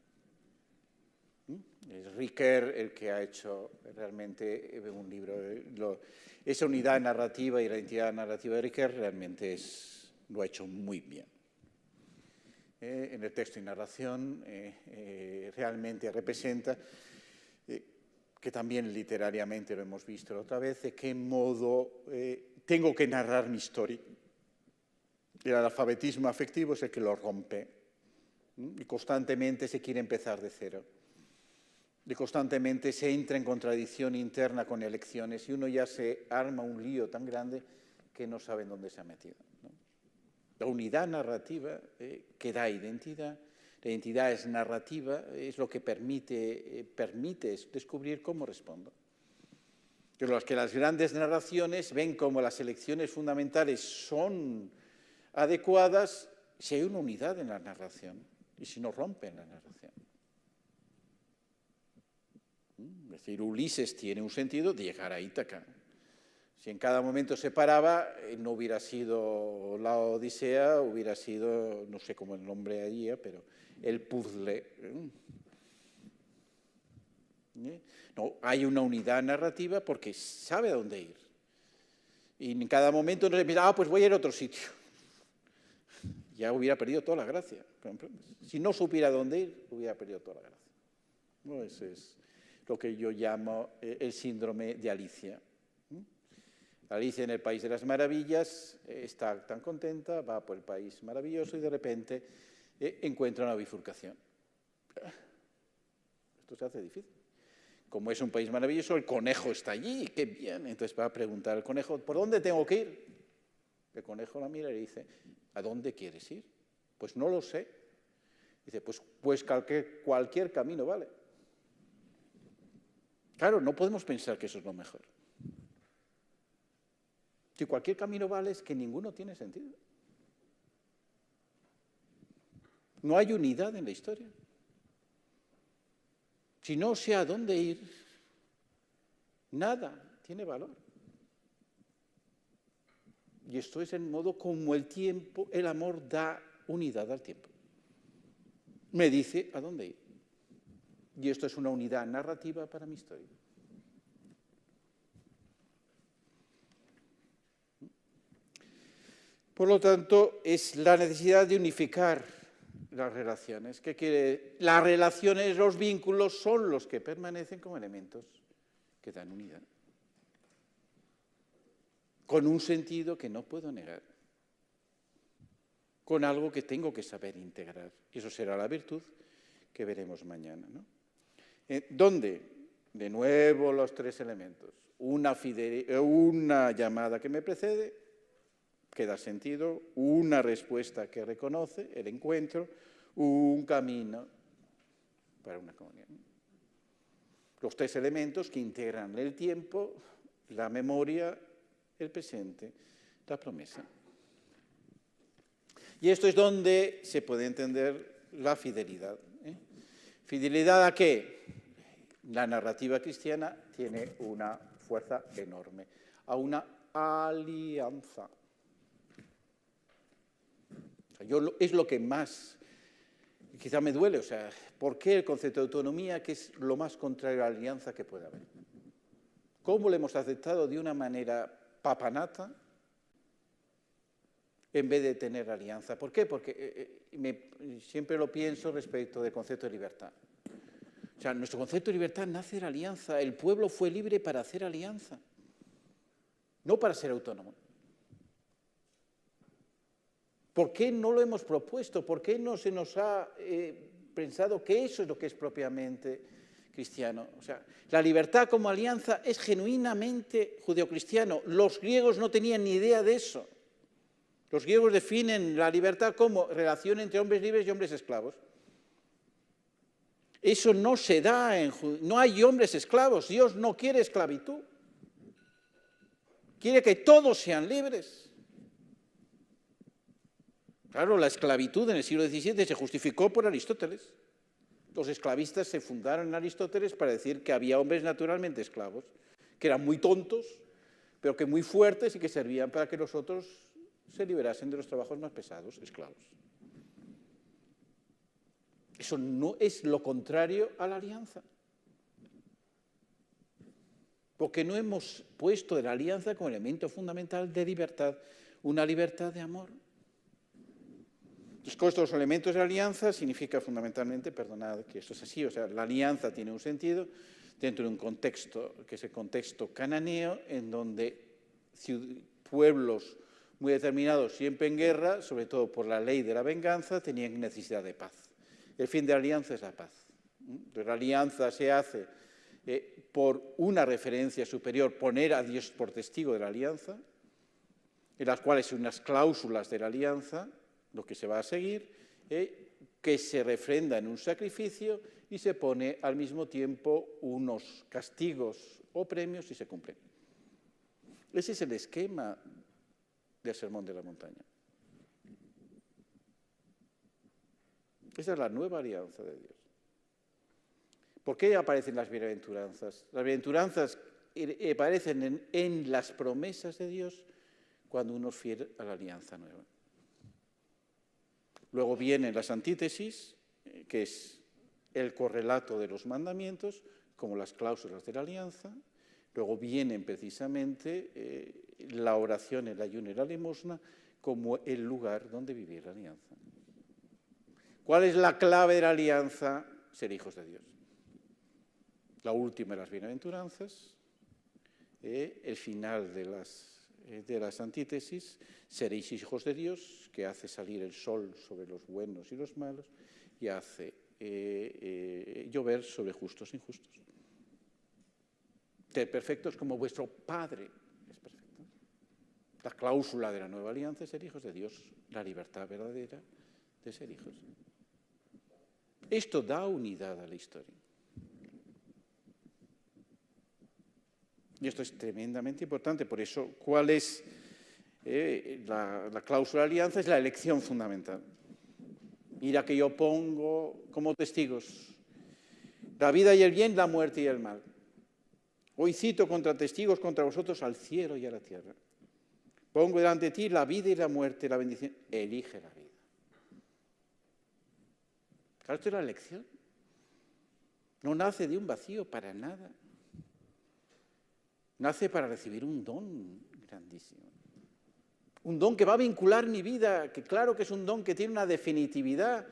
Es Ricoeur el que ha hecho realmente un libro. Esa unidad narrativa y la identidad narrativa de Ricoeur realmente lo ha hecho muy bien. En el texto y narración realmente representa, que también literariamente lo hemos visto la otra vez, de qué modo tengo que narrar mi historia. El analfabetismo afectivo es el que lo rompe y constantemente se quiere empezar de cero. Y constantemente se entra en contradicción interna con elecciones y uno ya se arma un lío tan grande que no sabe en dónde se ha metido, ¿no? La unidad narrativa que da identidad. La identidad es narrativa, es lo que permite descubrir cómo respondo. Pero que las grandes narraciones ven como las elecciones fundamentales son adecuadas si hay una unidad en la narración y si no rompen la narración. Es decir, Ulises tiene un sentido de llegar a Ítaca. Si en cada momento se paraba, no hubiera sido la Odisea, hubiera sido, no sé cómo el nombre allí, pero el puzzle. No, hay una unidad narrativa porque sabe a dónde ir. Y en cada momento no se piensa, pues voy a ir a otro sitio. Ya hubiera perdido toda la gracia. Si no supiera dónde ir, hubiera perdido toda la gracia. No, eso es lo que yo llamo el síndrome de Alicia. Alicia en el País de las Maravillas está tan contenta, va por el país maravilloso y de repente encuentra una bifurcación. Esto se hace difícil. Como es un país maravilloso, el conejo está allí, qué bien. Entonces va a preguntar al conejo, ¿por dónde tengo que ir? El conejo la mira y le dice, ¿a dónde quieres ir? Pues no lo sé. Dice, pues cualquier camino vale. Claro, no podemos pensar que eso es lo mejor. Si cualquier camino vale, es que ninguno tiene sentido. No hay unidad en la historia. Si no sé a dónde ir, nada tiene valor. Y esto es el modo como el tiempo, el amor da unidad al tiempo. Me dice a dónde ir. Y esto es una unidad narrativa para mi historia. Por lo tanto, es la necesidad de unificar las relaciones. ¿Qué quiere? Las relaciones, los vínculos son los que permanecen como elementos que dan unidad. Con un sentido que no puedo negar. Con algo que tengo que saber integrar. Y eso será la virtud que veremos mañana, ¿no? ¿Dónde? De nuevo los tres elementos. Una llamada que me precede, que da sentido, una respuesta que reconoce, el encuentro, un camino para una comunión. Los tres elementos que integran el tiempo, la memoria, el presente, la promesa. Y esto es donde se puede entender la fidelidad. ¿Fidelidad a qué? La narrativa cristiana tiene una fuerza enorme, a una alianza. Es lo que más, quizá me duele, ¿por qué el concepto de autonomía, que es lo más contrario a la alianza que puede haber? ¿Cómo lo hemos aceptado de una manera papanata en vez de tener alianza? ¿Por qué? Porque siempre lo pienso respecto del concepto de libertad. Nuestro concepto de libertad nace de la alianza. El pueblo fue libre para hacer alianza, no para ser autónomo. ¿Por qué no lo hemos propuesto? ¿Por qué no se nos ha pensado que eso es lo que es propiamente cristiano? La libertad como alianza es genuinamente judeocristiano. Los griegos no tenían ni idea de eso. Los griegos definen la libertad como relación entre hombres libres y hombres esclavos. Eso no se da no hay hombres esclavos. Dios no quiere esclavitud. Quiere que todos sean libres. Claro, la esclavitud en el siglo XVII se justificó por Aristóteles. Los esclavistas se fundaron en Aristóteles para decir que había hombres naturalmente esclavos, que eran muy tontos, pero que muy fuertes y que servían para que los otros se liberasen de los trabajos más pesados, esclavos. Eso no es lo contrario a la alianza. Porque no hemos puesto la alianza como elemento fundamental de libertad, una libertad de amor. Estos elementos de la alianza significa fundamentalmente, perdonad que esto es así, la alianza tiene un sentido dentro de un contexto, que es el contexto cananeo, en donde pueblos muy determinados, siempre en guerra, sobre todo por la ley de la venganza, tenían necesidad de paz. El fin de la alianza es la paz. Entonces, la alianza se hace por una referencia superior, poner a Dios por testigo de la alianza, en las cuales hay unas cláusulas de la alianza, lo que se va a seguir, que se refrenda en un sacrificio y se pone al mismo tiempo unos castigos o premios si se cumplen. Ese es el esquema del Sermón de la Montaña. Esa es la nueva alianza de Dios. ¿Por qué aparecen las bienaventuranzas? Las bienaventuranzas aparecen en las promesas de Dios cuando uno es fiel a la alianza nueva. Luego vienen las antítesis, que es el correlato de los mandamientos, como las cláusulas de la alianza. Luego vienen precisamente la oración, el ayuno y la limosna como el lugar donde vivir la alianza. ¿Cuál es la clave de la alianza? Ser hijos de Dios. La última de las bienaventuranzas, el final de las antítesis, seréis hijos de Dios, que hace salir el sol sobre los buenos y los malos y hace llover sobre justos e injustos. Ser perfectos como vuestro Padre es perfecto. La cláusula de la nueva alianza es ser hijos de Dios, la libertad verdadera de ser hijos. Esto da unidad a la historia. Y esto es tremendamente importante. Por eso, ¿cuál es la cláusula de alianza? Es la elección fundamental. Mira que yo pongo como testigos la vida y el bien, la muerte y el mal. Hoy cito contra testigos contra vosotros al cielo y a la tierra. Pongo delante de ti la vida y la muerte, la bendición. Elige la vida. Claro, esto es la elección. No nace de un vacío para nada. Nace para recibir un don grandísimo. Un don que va a vincular mi vida, que claro que es un don que tiene una definitividad.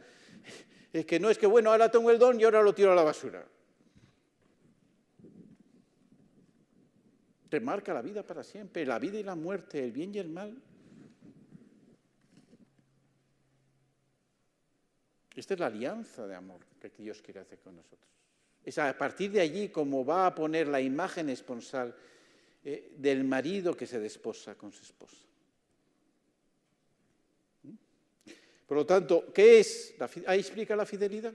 Es que no es que, bueno, ahora tengo el don y ahora lo tiro a la basura. Te marca la vida para siempre, la vida y la muerte, el bien y el mal. Esta es la alianza de amor que Dios quiere hacer con nosotros. Es a partir de allí como va a poner la imagen esponsal del marido que se desposa con su esposa. Por lo tanto, ¿qué es? Ahí explica la fidelidad.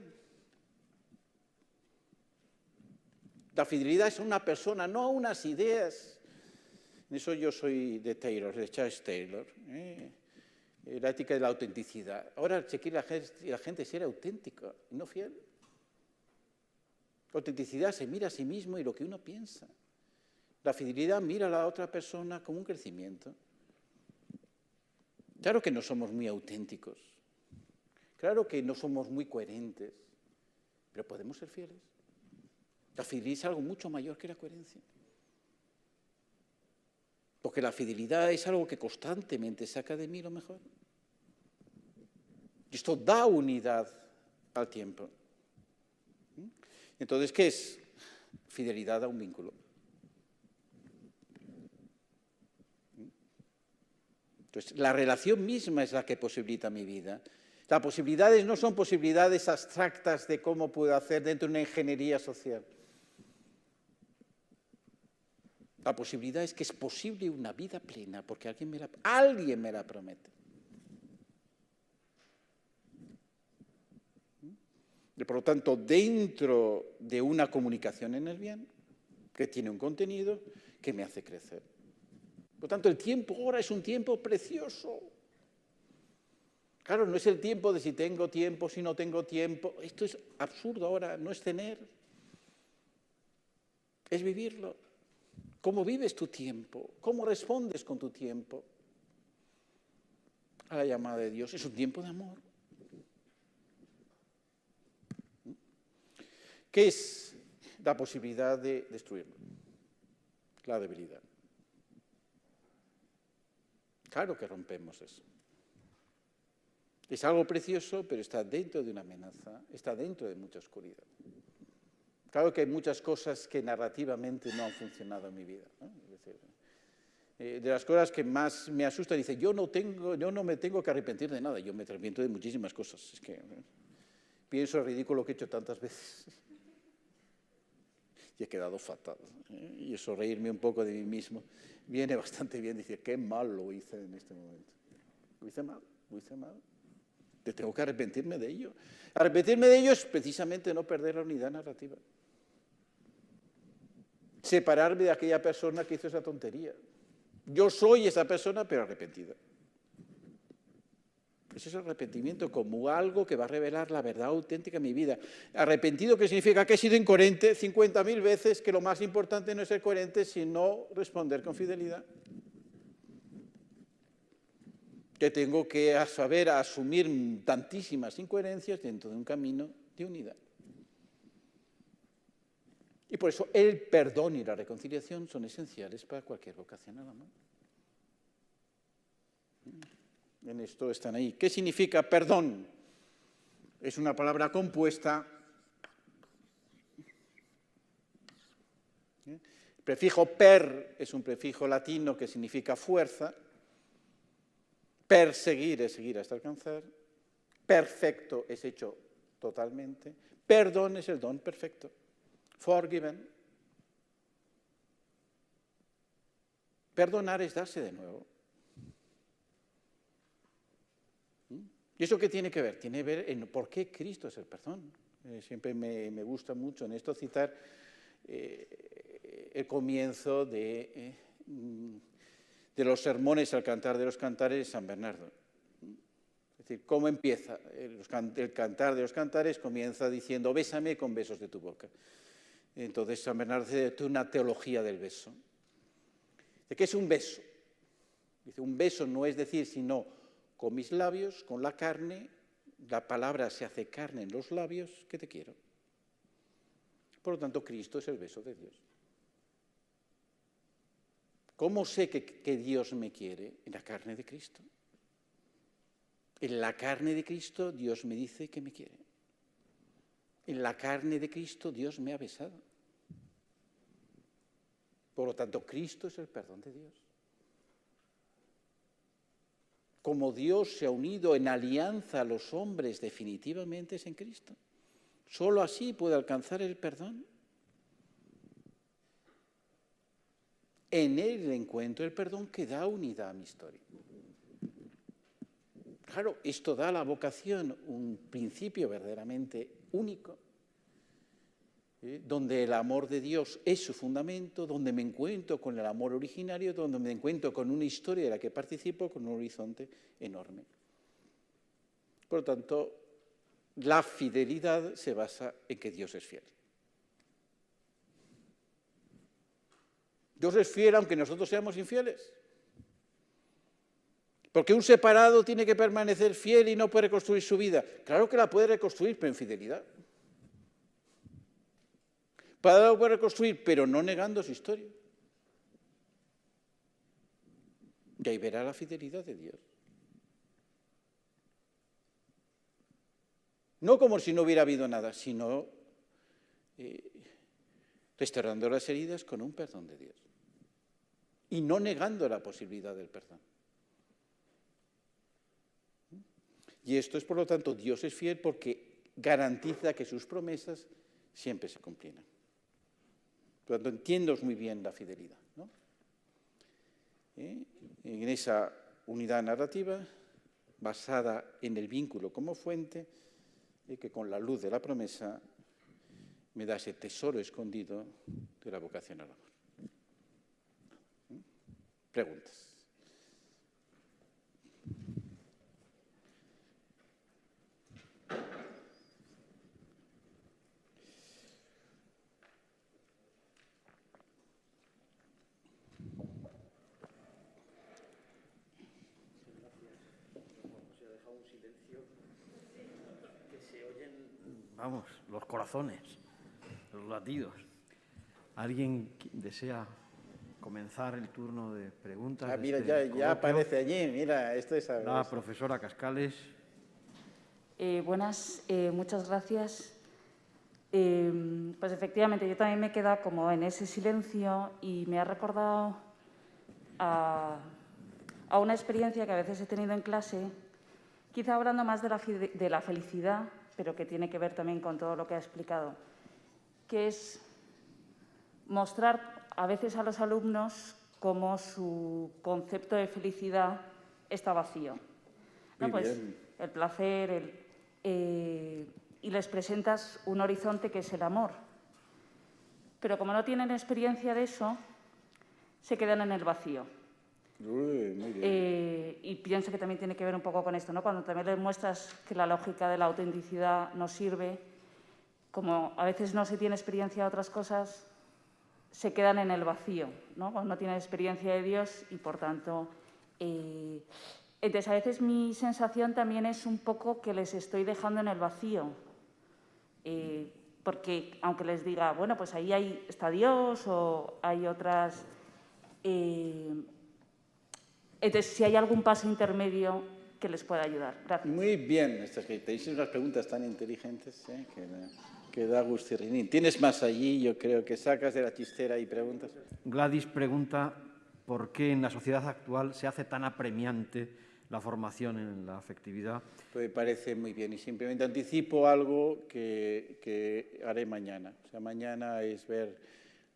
La fidelidad es a una persona, no a unas ideas. En eso yo soy de Taylor, de Charles Taylor. La ética de la autenticidad. Ahora se quiere la gente ser auténtica, no fiel. La autenticidad se mira a sí mismo y lo que uno piensa. La fidelidad mira a la otra persona como un crecimiento. Claro que no somos muy auténticos. Claro que no somos muy coherentes. Pero podemos ser fieles. La fidelidad es algo mucho mayor que la coherencia. Porque la fidelidad es algo que constantemente saca de mí lo mejor. Y esto da unidad al tiempo. Entonces, ¿qué es? Fidelidad a un vínculo. Entonces, la relación misma es la que posibilita mi vida. Las posibilidades no son posibilidades abstractas de cómo puedo hacer dentro de una ingeniería social. La posibilidad es que es posible una vida plena porque alguien me la promete. Y por lo tanto, dentro de una comunicación en el bien, que tiene un contenido que me hace crecer. Por lo tanto, el tiempo ahora es un tiempo precioso. Claro, no es el tiempo de si tengo tiempo, si no tengo tiempo. Esto es absurdo ahora, no es tener, es vivirlo. ¿Cómo vives tu tiempo? ¿Cómo respondes con tu tiempo a la llamada de Dios? Es un tiempo de amor. ¿Qué es la posibilidad de destruirlo? La debilidad. Claro que rompemos eso. Es algo precioso, pero está dentro de una amenaza, está dentro de mucha oscuridad. Claro que hay muchas cosas que narrativamente no han funcionado en mi vida, ¿no? Es decir, de las cosas que más me asustan, dice, yo no me tengo que arrepentir de nada, yo me arrepiento de muchísimas cosas. Es que pienso el ridículo que he hecho tantas veces. y he quedado fatal. Y eso, reírme un poco de mí mismo, viene bastante bien decir, qué mal lo hice en este momento. Lo hice mal. Tengo que arrepentirme de ello. Arrepentirme de ello es precisamente no perder la unidad narrativa. Separarme de aquella persona que hizo esa tontería. Yo soy esa persona, pero arrepentida. Ese es el arrepentimiento como algo que va a revelar la verdad auténtica en mi vida. Arrepentido, que significa que he sido incoherente 50.000 veces, que lo más importante no es ser coherente, sino responder con fidelidad. Que tengo que saber asumir tantísimas incoherencias dentro de un camino de unidad. Y por eso el perdón y la reconciliación son esenciales para cualquier vocación al amor. En esto están ahí. ¿Qué significa perdón? Es una palabra compuesta. El prefijo per es un prefijo latino que significa fuerza. Perseguir es seguir hasta alcanzar. Perfecto es hecho totalmente. Perdón es el don perfecto. Forgiven. Perdonar es darse de nuevo. ¿Y eso qué tiene que ver? Tiene que ver en por qué Cristo es el perdón. Siempre me gusta mucho en esto citar el comienzo de los sermones al cantar de los cantares de San Bernardo. Es decir, ¿cómo empieza? El cantar de los cantares comienza diciendo, bésame con besos de tu boca. Entonces San Bernardo hace una teología del beso. ¿De qué es un beso? Dice, un beso no es decir, sino con mis labios, con la carne, la palabra se hace carne en los labios, que te quiero. Por lo tanto, Cristo es el beso de Dios. ¿Cómo sé que Dios me quiere? En la carne de Cristo. En la carne de Cristo Dios me dice que me quiere. En la carne de Cristo Dios me ha besado. Por lo tanto, Cristo es el perdón de Dios. Como Dios se ha unido en alianza a los hombres definitivamente es en Cristo. Solo así puede alcanzar el perdón. En él encuentro el perdón que da unidad a mi historia. Claro, esto da a la vocación un principio verdaderamente único, donde el amor de Dios es su fundamento, donde me encuentro con el amor originario, donde me encuentro con una historia de la que participo, con un horizonte enorme. Por lo tanto, la fidelidad se basa en que Dios es fiel. Dios es fiel aunque nosotros seamos infieles. Porque un separado tiene que permanecer fiel y no puede reconstruir su vida. Claro que la puede reconstruir, pero en fidelidad. Para poder reconstruir, pero no negando su historia. Y ahí verá la fidelidad de Dios. No como si no hubiera habido nada, sino restaurando las heridas con un perdón de Dios. Y no negando la posibilidad del perdón. Y esto es, por lo tanto, Dios es fiel porque garantiza que sus promesas siempre se cumplirán. Por lo tanto, entiendo muy bien la fidelidad, ¿no? En esa unidad narrativa, basada en el vínculo como fuente, que con la luz de la promesa me da ese tesoro escondido de la vocación al amor. Preguntas. Vamos, los corazones, los latidos. ¿Alguien desea comenzar el turno de preguntas? Mira, ya aparece allí, mira, esto es... La profesora Cascales. Buenas, muchas gracias. Pues efectivamente, yo también me he quedado como en ese silencio y me ha recordado a una experiencia que a veces he tenido en clase, quizá hablando más de la felicidad, pero que tiene que ver también con todo lo que ha explicado, que es mostrar a veces a los alumnos cómo su concepto de felicidad está vacío. ¿No? Pues el placer, y les presentas un horizonte que es el amor. Pero como no tienen experiencia de eso, se quedan en el vacío. Muy bien. Y pienso que también tiene que ver un poco con esto, ¿no? Cuando también les muestras que la lógica de la autenticidad no sirve, como a veces no se tiene experiencia de otras cosas, se quedan en el vacío, ¿no? Cuando no tienen experiencia de Dios y, por tanto... Entonces, a veces mi sensación también es un poco que les estoy dejando en el vacío. Porque aunque les diga, bueno, pues ahí está Dios o hay otras... entonces, si hay algún paso intermedio que les pueda ayudar. Gracias. Muy bien, tenéis unas preguntas tan inteligentes que da gusto. ¿Tienes más allí? Yo creo que sacas de la chistera y preguntas. Gladys pregunta por qué en la sociedad actual se hace tan apremiante la formación en la afectividad. Pues me parece muy bien y simplemente anticipo algo que haré mañana. O sea, mañana es ver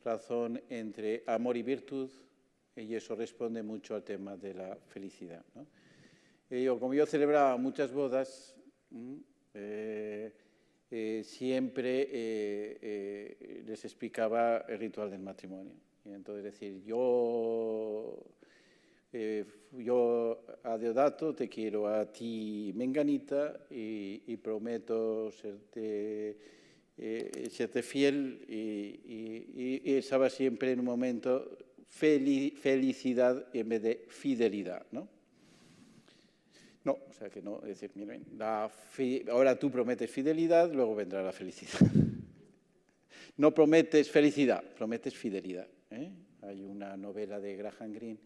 razón entre amor y virtud y eso responde mucho al tema de la felicidad, ¿no? Como yo celebraba muchas bodas, siempre les explicaba el ritual del matrimonio. Y entonces decir, yo a Deodato te quiero a ti, Menganita, y prometo serte fiel y estaba siempre en un momento felicidad en vez de fidelidad, ¿no? No, o sea que no, es decir, miren, ahora tú prometes fidelidad, luego vendrá la felicidad. No prometes felicidad, prometes fidelidad, ¿eh? Hay una novela de Graham Greene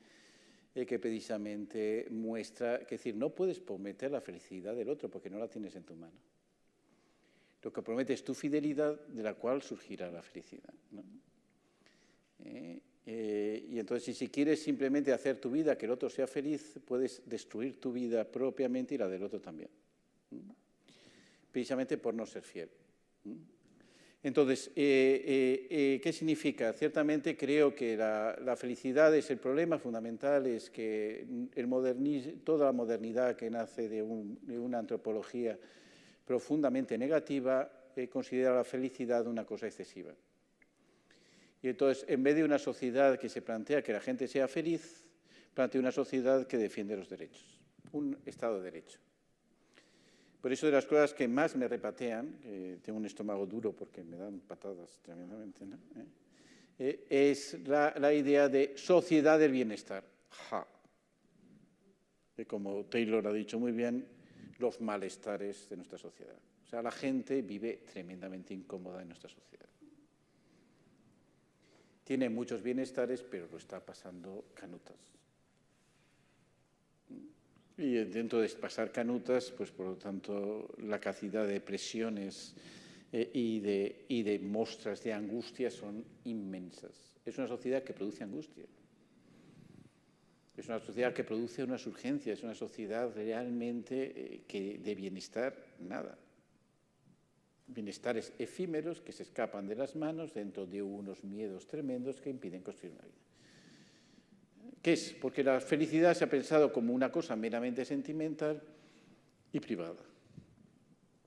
que precisamente muestra, que decir, no puedes prometer la felicidad del otro porque no la tienes en tu mano. Lo que prometes es tu fidelidad, de la cual surgirá la felicidad, ¿no? Y entonces, si quieres simplemente hacer tu vida, que el otro sea feliz, puedes destruir tu vida propiamente y la del otro también, precisamente por no ser fiel. Entonces, ¿qué significa? Ciertamente creo que la felicidad es el problema fundamental, es que toda la modernidad que nace de una antropología profundamente negativa considera la felicidad una cosa excesiva. Y entonces, en vez de una sociedad que se plantea que la gente sea feliz, plantea una sociedad que defiende los derechos, un Estado de Derecho. Por eso de las cosas que más me repatean, tengo un estómago duro porque me dan patadas tremendamente, ¿no? Es la idea de sociedad del bienestar. Como Taylor ha dicho muy bien, los malestares de nuestra sociedad. O sea, la gente vive tremendamente incómoda en nuestra sociedad. Tiene muchos bienestares, pero lo está pasando canutas. Y dentro de pasar canutas, pues por lo tanto, la cantidad de presiones y de muestras de angustia son inmensas. Es una sociedad que produce angustia. Es una sociedad que produce unas urgencias, es una sociedad realmente que de bienestar, nada. Bienestares efímeros que se escapan de las manos dentro de unos miedos tremendos que impiden construir una vida. ¿Qué es? Porque la felicidad se ha pensado como una cosa meramente sentimental y privada.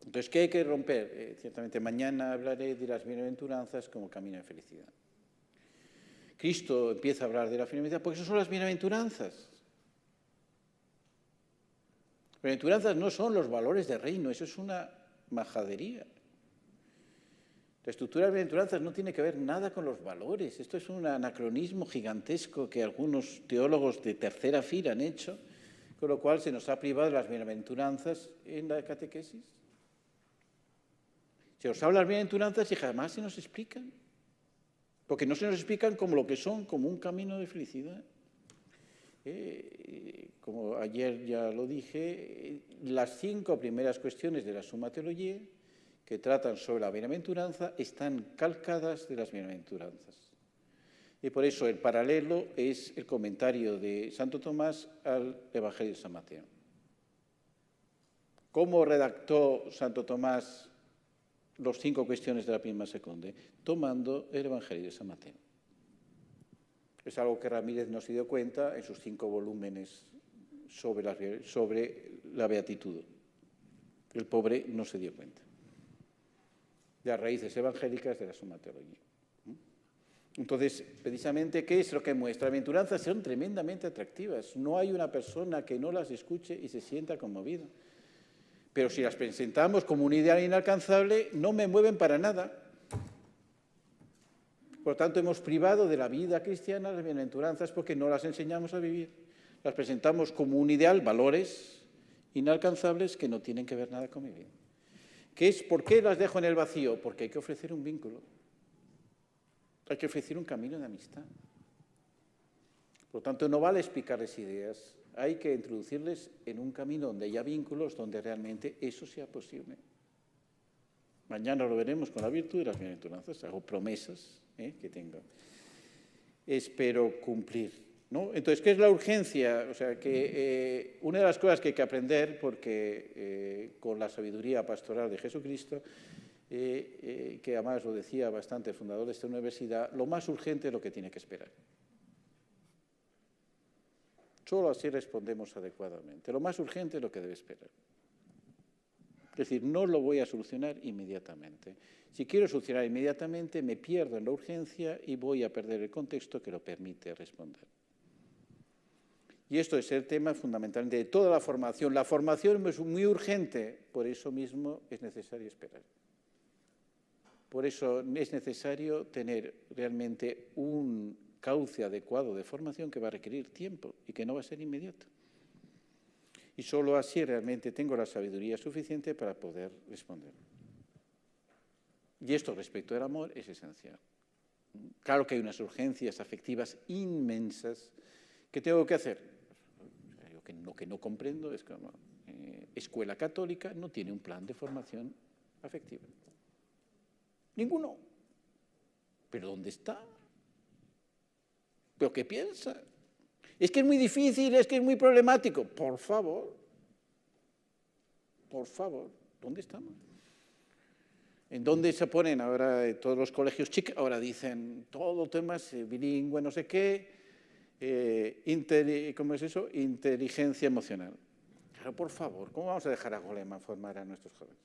Entonces, ¿qué hay que romper? Ciertamente mañana hablaré de las bienaventuranzas como camino de felicidad. Cristo empieza a hablar de la felicidad porque eso son las bienaventuranzas. Las bienaventuranzas no son los valores del reino, eso es una majadería. La estructura de bienaventuranzas no tiene que ver nada con los valores. Esto es un anacronismo gigantesco que algunos teólogos de tercera fila han hecho, con lo cual se nos ha privado de las bienaventuranzas en la catequesis. Se nos habla de las bienaventuranzas y jamás se nos explican, porque no se nos explican como lo que son, como un camino de felicidad. Como ayer ya lo dije, las 5 primeras cuestiones de la Summa Theologiae que tratan sobre la bienaventuranza están calcadas de las bienaventuranzas. Y por eso el paralelo es el comentario de Santo Tomás al Evangelio de San Mateo. ¿Cómo redactó Santo Tomás las 5 cuestiones de la Prima Secunde? Tomando el Evangelio de San Mateo. Es algo que Ramírez no se dio cuenta en sus 5 volúmenes sobre la beatitud. El pobre no se dio cuenta de las raíces evangélicas de la somatología. Entonces, precisamente, ¿qué es lo que muestra? Las bienaventuranzas son tremendamente atractivas. No hay una persona que no las escuche y se sienta conmovida. Pero si las presentamos como un ideal inalcanzable, no me mueven para nada. Por lo tanto, hemos privado de la vida cristiana las bienaventuranzas porque no las enseñamos a vivir. Las presentamos como un ideal, valores inalcanzables que no tienen que ver nada con mi vida. ¿Por qué las dejo en el vacío? Porque hay que ofrecer un vínculo. Hay que ofrecer un camino de amistad. Por lo tanto, no vale explicarles ideas. Hay que introducirles en un camino donde haya vínculos, donde realmente eso sea posible. Mañana lo veremos con la virtud de las bienaventuranzas. Hago promesas que tengo. Espero cumplir, ¿no? Entonces, ¿qué es la urgencia? O sea, que una de las cosas que hay que aprender, porque con la sabiduría pastoral de Jesucristo, que además lo decía bastante el fundador de esta universidad, lo más urgente es lo que tiene que esperar. Solo así respondemos adecuadamente. Lo más urgente es lo que debe esperar. Es decir, no lo voy a solucionar inmediatamente. Si quiero solucionar inmediatamente, me pierdo en la urgencia y voy a perder el contexto que lo permite responder. Y esto es el tema fundamental de toda la formación. La formación es muy urgente, por eso mismo es necesario esperar. Por eso es necesario tener realmente un cauce adecuado de formación que va a requerir tiempo y que no va a ser inmediato. Y solo así realmente tengo la sabiduría suficiente para poder responder. Y esto respecto al amor es esencial. Claro que hay unas urgencias afectivas inmensas que tengo que hacer. Lo que no comprendo es que la escuela católica no tiene un plan de formación afectiva. Ninguno. ¿Pero dónde está? ¿Pero qué piensa? Es que es muy difícil, es que es muy problemático. Por favor, ¿dónde estamos? ¿En dónde se ponen ahora todos los colegios chicos? Ahora dicen todo temas bilingüe, no sé qué, ¿cómo es eso? Inteligencia emocional. Pero por favor, ¿cómo vamos a dejar a Goleman formar a nuestros jóvenes?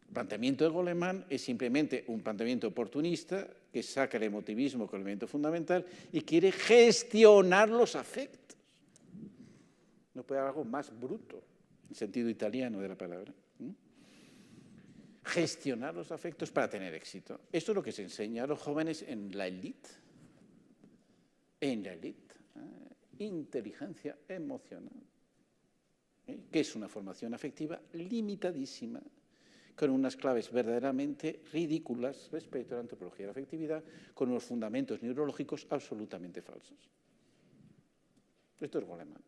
El planteamiento de Goleman es simplemente un planteamiento oportunista que saca el emotivismo como elemento fundamental y quiere gestionar los afectos. No puede haber algo más bruto, en sentido italiano de la palabra. Gestionar los afectos para tener éxito. Esto es lo que se enseña a los jóvenes en la élite. En la élite. Inteligencia emocional. Que es una formación afectiva limitadísima, con unas claves verdaderamente ridículas respecto a la antropología de la afectividad, con unos fundamentos neurológicos absolutamente falsos. Esto es Goleman.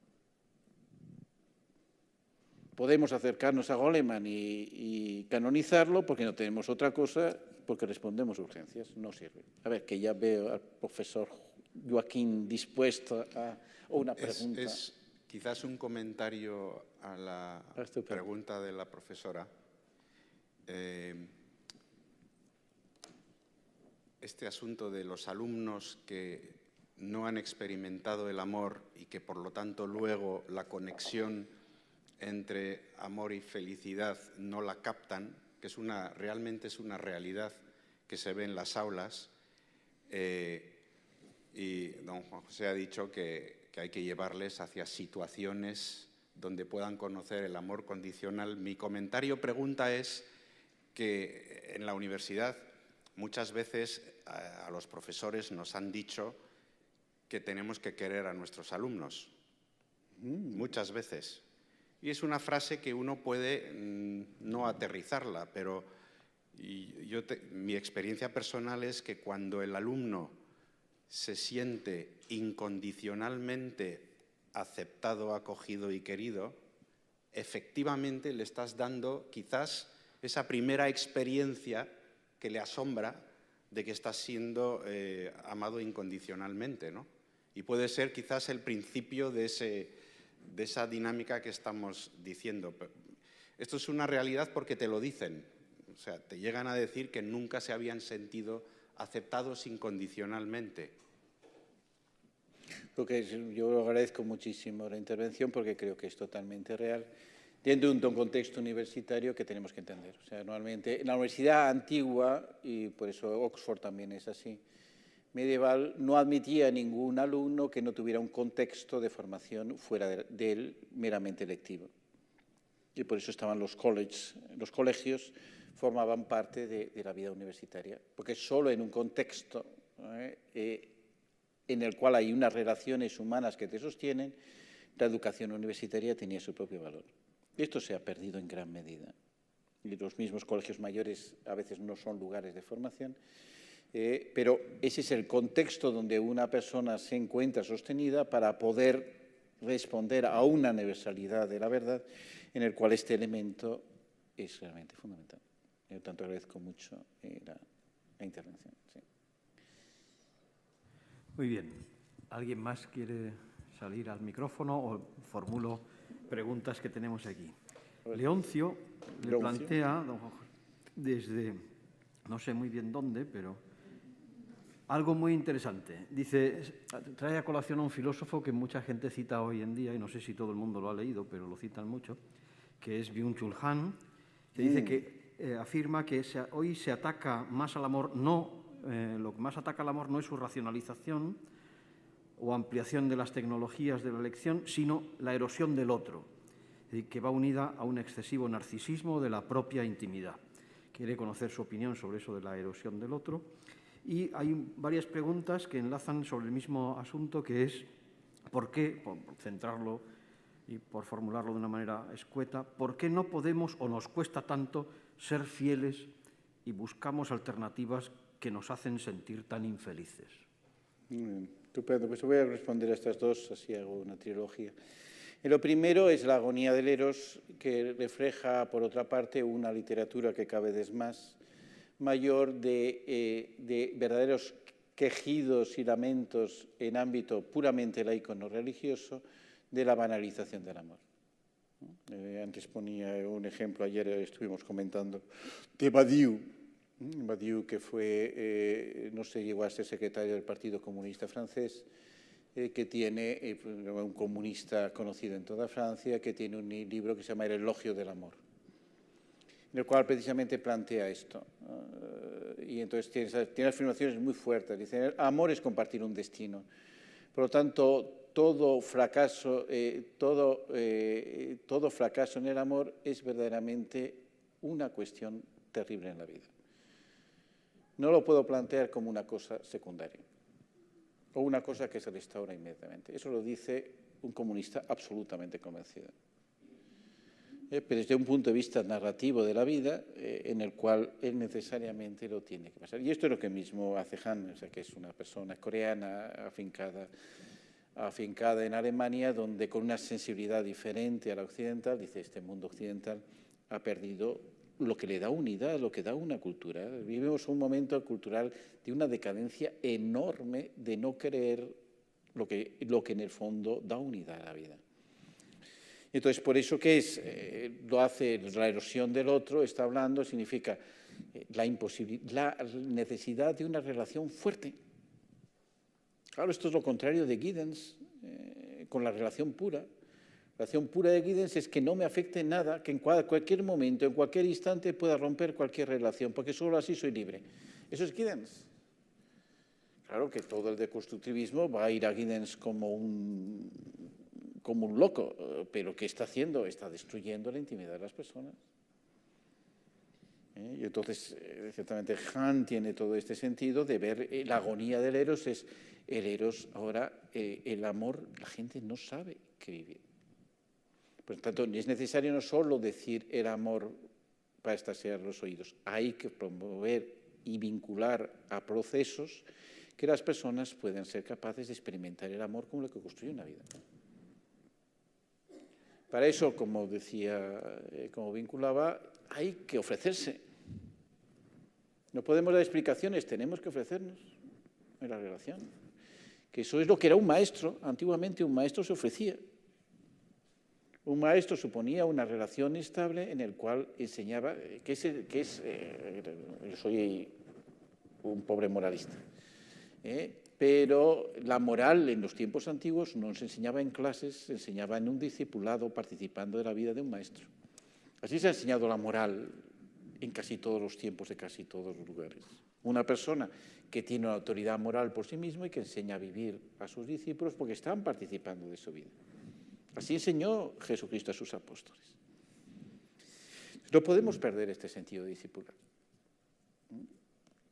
Podemos acercarnos a Goleman y canonizarlo porque no tenemos otra cosa, porque respondemos a urgencias. No sirve. A ver, que ya veo al profesor Joaquín dispuesto a una pregunta. Es quizás un comentario a la pregunta de la profesora. Este asunto de los alumnos que no han experimentado el amor y que por lo tanto luego la conexión entre amor y felicidad no la captan, que es realmente es una realidad que se ve en las aulas, y don Juan José ha dicho que hay que llevarles hacia situaciones donde puedan conocer el amor condicional. Mi comentario pregunta es que en la universidad muchas veces a los profesores nos han dicho que tenemos que querer a nuestros alumnos, muchas veces. Y es una frase que uno puede no aterrizarla, pero mi experiencia personal es que cuando el alumno se siente incondicionalmente aceptado, acogido y querido, efectivamente le estás dando quizás esa primera experiencia que le asombra de que estás siendo amado incondicionalmente, ¿no? Y puede ser quizás el principio de esa dinámica que estamos diciendo. Esto es una realidad porque te lo dicen, o sea, te llegan a decir que nunca se habían sentido aceptados incondicionalmente. Yo agradezco muchísimo la intervención porque creo que es totalmente real, dentro de un contexto universitario que tenemos que entender. O sea, normalmente en la universidad antigua, y por eso Oxford también es así, medieval, no admitía a ningún alumno que no tuviera un contexto de formación fuera de él meramente lectivo. Y por eso estaban los colleges, los colegios formaban parte de la vida universitaria, porque solo en un contexto en el cual hay unas relaciones humanas que te sostienen, la educación universitaria tenía su propio valor. Esto se ha perdido en gran medida. Y los mismos colegios mayores a veces no son lugares de formación, pero ese es el contexto donde una persona se encuentra sostenida para poder responder a una universalidad de la verdad, en el cual este elemento es realmente fundamental. Por tanto, agradezco mucho la intervención. Sí. Muy bien. ¿Alguien más quiere salir al micrófono o formulo preguntas que tenemos aquí? Leoncio le plantea, desde no sé muy bien dónde, pero algo muy interesante. Dice, trae a colación a un filósofo que mucha gente cita hoy en día, y no sé si todo el mundo lo ha leído, pero lo citan mucho, que es Byung-Chul Han, que dice que afirma que hoy se ataca más al amor, lo que más ataca al amor no es su racionalización o ampliación de las tecnologías de la elección, sino la erosión del otro, que va unida a un excesivo narcisismo de la propia intimidad. Quiere conocer su opinión sobre eso de la erosión del otro. Y hay varias preguntas que enlazan sobre el mismo asunto, que es por qué, por centrarlo y por formularlo de una manera escueta, por qué no podemos o nos cuesta tanto ser fieles y buscamos alternativas que nos hacen sentir tan infelices. Estupendo, pues voy a responder a estas dos, así hago una trilogía. Lo primero es la agonía del Eros, que refleja, por otra parte, una literatura que cada vez es más mayor de verdaderos quejidos y lamentos en ámbito puramente laico no religioso de la banalización del amor. Antes ponía un ejemplo, ayer estuvimos comentando, de Badiou. Badiou, que fue, no sé, llegó a ser secretario del Partido Comunista francés, que tiene un comunista conocido en toda Francia, que tiene un libro que se llama El elogio del amor, en el cual precisamente plantea esto. Y entonces tiene afirmaciones muy fuertes. Dice, el amor es compartir un destino. Por lo tanto, todo fracaso en el amor es verdaderamente una cuestión terrible en la vida. No lo puedo plantear como una cosa secundaria o una cosa que se restaura inmediatamente. Eso lo dice un comunista absolutamente convencido. Pero desde un punto de vista narrativo de la vida, en el cual él necesariamente lo tiene que pasar. Y esto es lo que mismo hace Han, o sea, que es una persona coreana afincada en Alemania, donde con una sensibilidad diferente a la occidental, dice, este mundo occidental ha perdido lo que le da unidad, lo que da una cultura. Vivimos un momento cultural de una decadencia enorme de no creer lo que en el fondo da unidad a la vida. Entonces, por eso, ¿qué es? Lo hace la erosión del otro, está hablando, significa la necesidad de una relación fuerte. Claro, esto es lo contrario de Giddens con la relación pura. La relación pura de Giddens es que no me afecte nada, que en cualquier momento, en cualquier instante pueda romper cualquier relación, porque solo así soy libre. Eso es Giddens. Claro que todo el deconstructivismo va a ir a Giddens como un loco, pero ¿qué está haciendo? Está destruyendo la intimidad de las personas. Y entonces, ciertamente, Han tiene todo este sentido de ver la agonía del Eros, es el Eros ahora, el amor, la gente no sabe qué vivir. Por lo tanto, es necesario no solo decir el amor para estallar los oídos, hay que promover y vincular a procesos que las personas puedan ser capaces de experimentar el amor como lo que construye una vida. Para eso, como decía, como vinculaba, hay que ofrecerse. No podemos dar explicaciones, tenemos que ofrecernos en la relación. Que eso es lo que era un maestro. Antiguamente un maestro se ofrecía. Un maestro suponía una relación estable en el cual enseñaba yo soy un pobre moralista. Pero la moral en los tiempos antiguos no se enseñaba en clases, se enseñaba en un discipulado participando de la vida de un maestro. Así se ha enseñado la moral en casi todos los tiempos, de casi todos los lugares. Una persona que tiene una autoridad moral por sí mismo y que enseña a vivir a sus discípulos porque están participando de su vida. Así enseñó Jesucristo a sus apóstoles. No podemos perder este sentido discipular.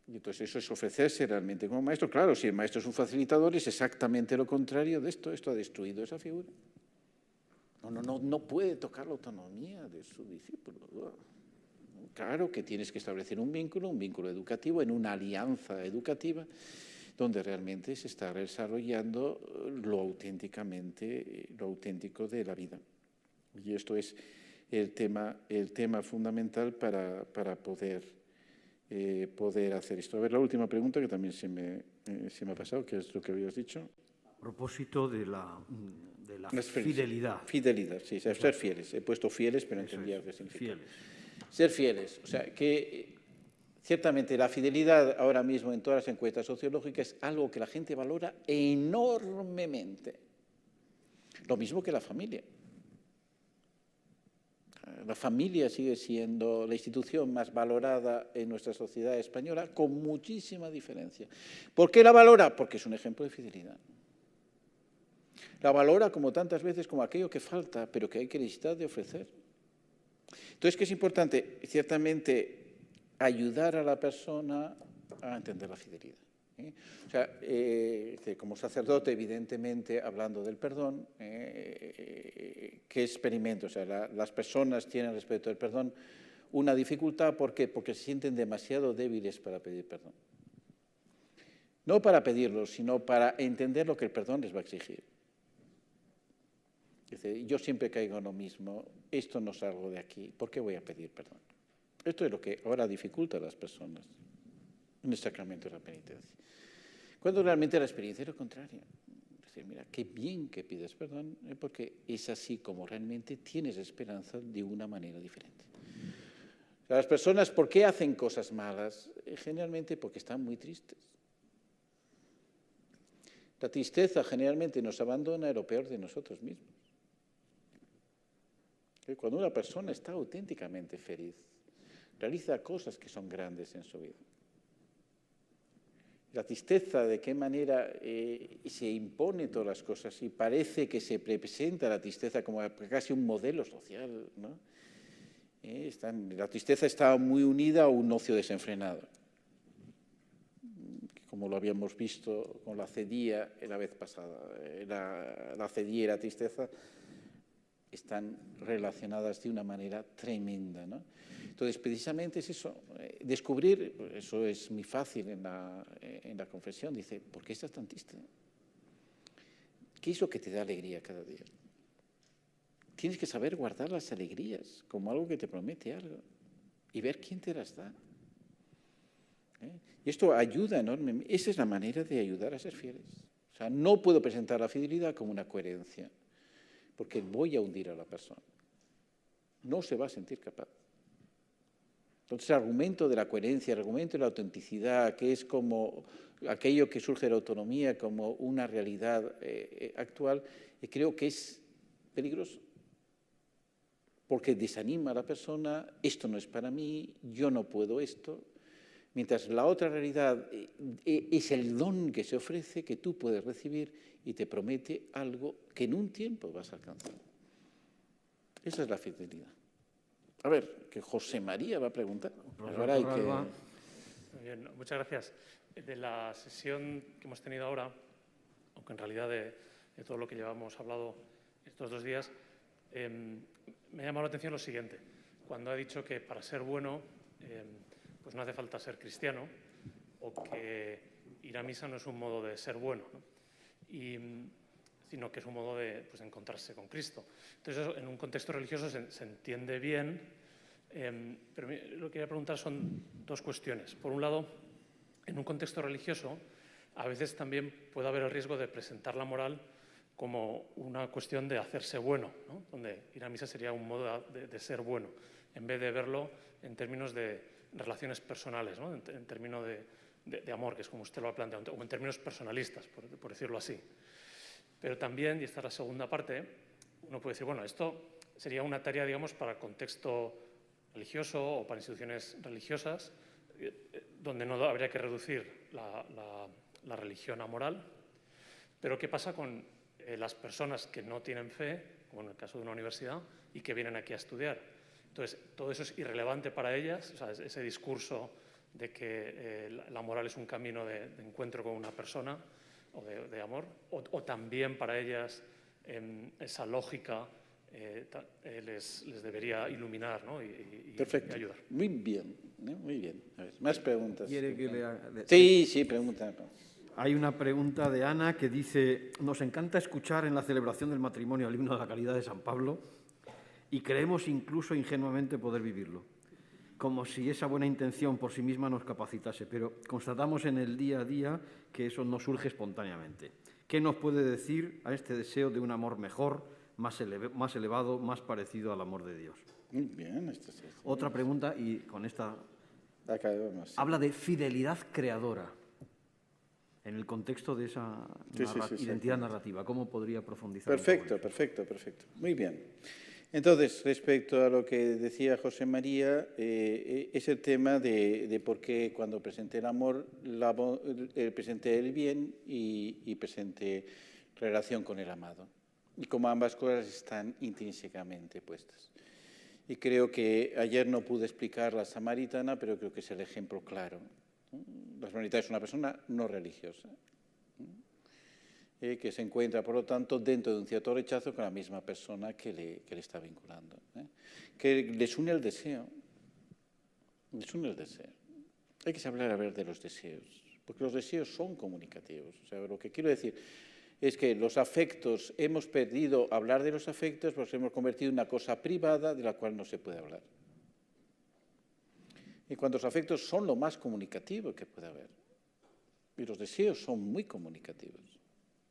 Y entonces eso es ofrecerse realmente como maestro. Claro, si el maestro es un facilitador, es exactamente lo contrario de esto. Esto ha destruido esa figura. No puede tocar la autonomía de su discípulo. Claro que tienes que establecer un vínculo educativo, en una alianza educativa, donde realmente se está desarrollando lo auténtico de la vida. Y esto es el tema fundamental para poder hacer esto. A ver, la última pregunta, que también se me ha pasado, que es lo que habías dicho. A propósito de la fidelidad. Fidelidad, sí, ser fieles. He puesto fieles, pero entendía lo que significa. Fieles. Ser fieles. O sea, que ciertamente la fidelidad ahora mismo en todas las encuestas sociológicas es algo que la gente valora enormemente. Lo mismo que la familia. La familia sigue siendo la institución más valorada en nuestra sociedad española, con muchísima diferencia. ¿Por qué la valora? Porque es un ejemplo de fidelidad. La valora como tantas veces como aquello que falta, pero que hay que necesitar de ofrecer. Entonces, ¿qué es importante? Ciertamente, ayudar a la persona a entender la fidelidad. O sea, como sacerdote, evidentemente, hablando del perdón, ¿qué experimento? O sea, las personas tienen respecto al perdón una dificultad. ¿Por qué? Porque se sienten demasiado débiles para pedir perdón. No para pedirlo, sino para entender lo que el perdón les va a exigir. Es decir, yo siempre caigo en lo mismo, esto no salgo de aquí, ¿por qué voy a pedir perdón? Esto es lo que ahora dificulta a las personas en el sacramento de la penitencia. Cuando realmente la experiencia es lo contrario. Es decir, mira, qué bien que pides perdón, porque es así como realmente tienes esperanza de una manera diferente. O sea, las personas, ¿por qué hacen cosas malas? Generalmente porque están muy tristes. La tristeza generalmente nos abandona a lo peor de nosotros mismos. Cuando una persona está auténticamente feliz, realiza cosas que son grandes en su vida. La tristeza, de qué manera se impone todas las cosas y parece que se presenta la tristeza como casi un modelo social, ¿no? La tristeza está muy unida a un ocio desenfrenado, como lo habíamos visto con la cedía la vez pasada. La cedía y la tristeza están relacionadas de una manera tremenda, ¿no? Entonces, precisamente es eso, descubrir, eso es muy fácil en la confesión, dice, ¿por qué estás tan triste? ¿Qué es lo que te da alegría cada día? Tienes que saber guardar las alegrías como algo que te promete algo y ver quién te las da. Y esto ayuda enormemente. Esa es la manera de ayudar a ser fieles. O sea, no puedo presentar la fidelidad como una coherencia, porque voy a hundir a la persona. No se va a sentir capaz. Entonces, el argumento de la coherencia, el argumento de la autenticidad, que es como aquello que surge de la autonomía como una realidad actual, creo que es peligroso. Porque desanima a la persona, esto no es para mí, yo no puedo esto. Mientras la otra realidad es el don que se ofrece, que tú puedes recibir y te promete algo que en un tiempo vas a alcanzar. Esa es la fidelidad. A ver, que José María va a preguntar. Ahora hay que... Bien, muchas gracias. De la sesión que hemos tenido ahora, aunque en realidad de todo lo que llevamos hablado estos 2 días, me ha llamado la atención lo siguiente. Cuando ha dicho que para ser bueno, pues no hace falta ser cristiano, o que ir a misa no es un modo de ser bueno, ¿no? Sino que es un modo de encontrarse con Cristo. Entonces, eso, en un contexto religioso se entiende bien, pero lo que quería preguntar son 2 cuestiones. Por un lado, en un contexto religioso, a veces también puede haber el riesgo de presentar la moral como una cuestión de hacerse bueno, ¿no? Donde ir a misa sería un modo de ser bueno, en vez de verlo en términos de relaciones personales, ¿no? En términos de de amor, que es como usted lo ha planteado, o en términos personalistas, por decirlo así. Pero también, y esta es la segunda parte, uno puede decir, bueno, esto sería una tarea, digamos, para contexto religioso o para instituciones religiosas, donde no habría que reducir la religión a moral. Pero ¿qué pasa con las personas que no tienen fe, como en el caso de una universidad, y que vienen aquí a estudiar? Entonces, todo eso es irrelevante para ellas, o sea, ese discurso de que la moral es un camino de encuentro con una persona o de amor, o también para ellas esa lógica les debería iluminar, ¿no? y ayudar. Muy bien, ¿no? Muy bien. A ver, más preguntas. ¿Quiere que le haga? Sí, pregunta. Hay una pregunta de Ana que dice: nos encanta escuchar en la celebración del matrimonio el himno de la caridad de San Pablo y creemos incluso ingenuamente poder vivirlo, como si esa buena intención por sí misma nos capacitase, pero constatamos en el día a día que eso no surge espontáneamente. ¿Qué nos puede decir a este deseo de un amor mejor, más elevado, más parecido al amor de Dios? Muy bien. Otra pregunta, y con esta Acabamos. Sí. habla de fidelidad creadora en el contexto de esa identidad narrativa. ¿Cómo podría profundizar? Perfecto. Muy bien. Entonces, respecto a lo que decía José María, es el tema de por qué cuando presenté el amor, presenté el bien y presenté relación con el amado. Y como ambas cosas están intrínsecamente puestas. Y creo que ayer no pude explicar la samaritana, pero creo que es el ejemplo claro. La samaritana es una persona no religiosa, que se encuentra, por lo tanto, dentro de un cierto rechazo con la misma persona que le está vinculando. Que les une el deseo. Hay que saber hablar de los deseos, porque los deseos son comunicativos. O sea, lo que quiero decir es que los afectos, hemos perdido hablar de los afectos porque hemos convertido en una cosa privada de la cual no se puede hablar. Y cuando los afectos son lo más comunicativo que puede haber. Y los deseos son muy comunicativos.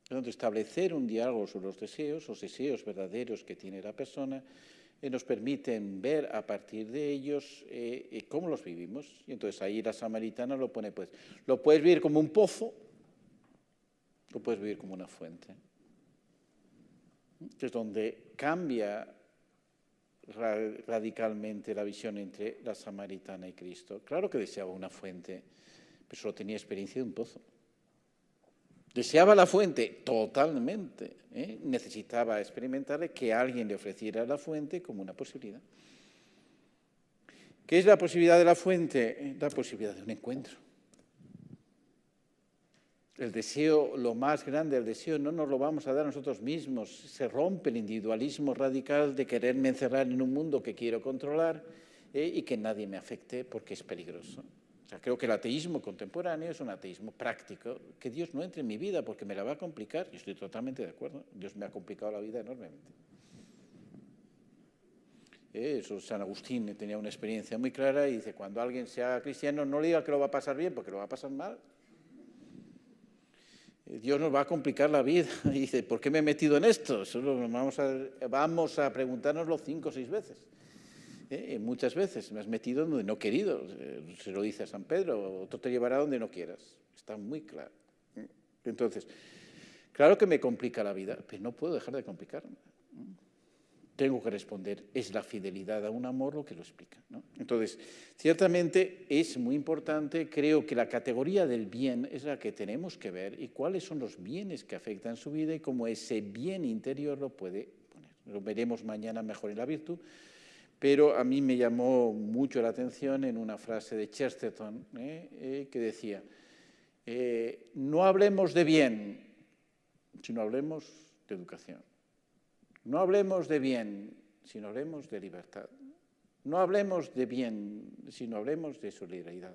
Entonces, establecer un diálogo sobre los deseos verdaderos que tiene la persona, nos permiten ver a partir de ellos cómo los vivimos. Y entonces ahí la samaritana lo pone, pues, lo puedes vivir como un pozo, lo puedes vivir como una fuente. Que es donde cambia radicalmente la visión entre la samaritana y Cristo. Claro que deseaba una fuente, pero solo tenía experiencia de un pozo. Deseaba la fuente totalmente, necesitaba experimentar que alguien le ofreciera la fuente como una posibilidad. ¿Qué es la posibilidad de la fuente? La posibilidad de un encuentro. El deseo, lo más grande del deseo, no nos lo vamos a dar nosotros mismos. Se rompe el individualismo radical de quererme encerrar en un mundo que quiero controlar y que nadie me afecte porque es peligroso. O sea, creo que el ateísmo contemporáneo es un ateísmo práctico, que Dios no entre en mi vida porque me la va a complicar. Yo estoy totalmente de acuerdo. Dios me ha complicado la vida enormemente. Eso, San Agustín tenía una experiencia muy clara y dice, cuando alguien sea cristiano, no le diga que lo va a pasar bien porque lo va a pasar mal. Dios nos va a complicar la vida. Y dice, ¿por qué me he metido en esto? Solo vamos a preguntárnoslo 5 o 6 veces. Muchas veces me has metido donde no he querido. Se lo dice a San Pedro, otro te llevará donde no quieras. Está muy claro. Entonces, claro que me complica la vida, pero no puedo dejar de complicarme. Tengo que responder, es la fidelidad a un amor lo que lo explica, ¿no? Entonces, ciertamente es muy importante, creo que la categoría del bien es la que tenemos que ver y cuáles son los bienes que afectan su vida y cómo ese bien interior lo puede poner. Lo veremos mañana mejor en la virtud, pero a mí me llamó mucho la atención en una frase de Chesterton que decía, no hablemos de bien, sino hablemos de educación. No hablemos de bien, sino hablemos de libertad. No hablemos de bien, sino hablemos de solidaridad.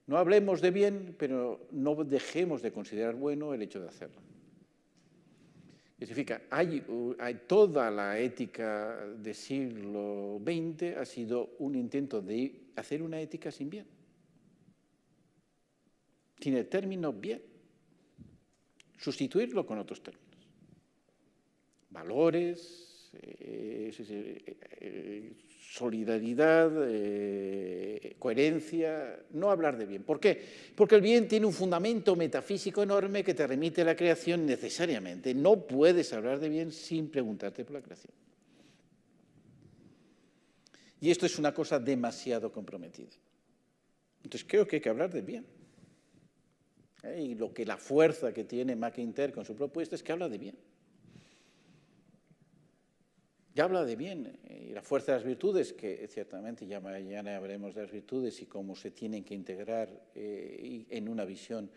No hablemos de bien, pero no dejemos de considerar bueno el hecho de hacerlo. Significa, hay toda la ética del siglo XX ha sido un intento de hacer una ética sin bien. Sin el término bien. Sustituirlo con otros términos. Valores, solidaridad, coherencia, no hablar de bien. ¿Por qué? Porque el bien tiene un fundamento metafísico enorme que te remite a la creación necesariamente. No puedes hablar de bien sin preguntarte por la creación. Y esto es una cosa demasiado comprometida. Entonces creo que hay que hablar del bien. Y lo que la fuerza que tiene McIntyre con su propuesta es que habla de bien. Ya habla de bien. Y la fuerza de las virtudes, que ciertamente ya mañana hablaremos de las virtudes y cómo se tienen que integrar en una visión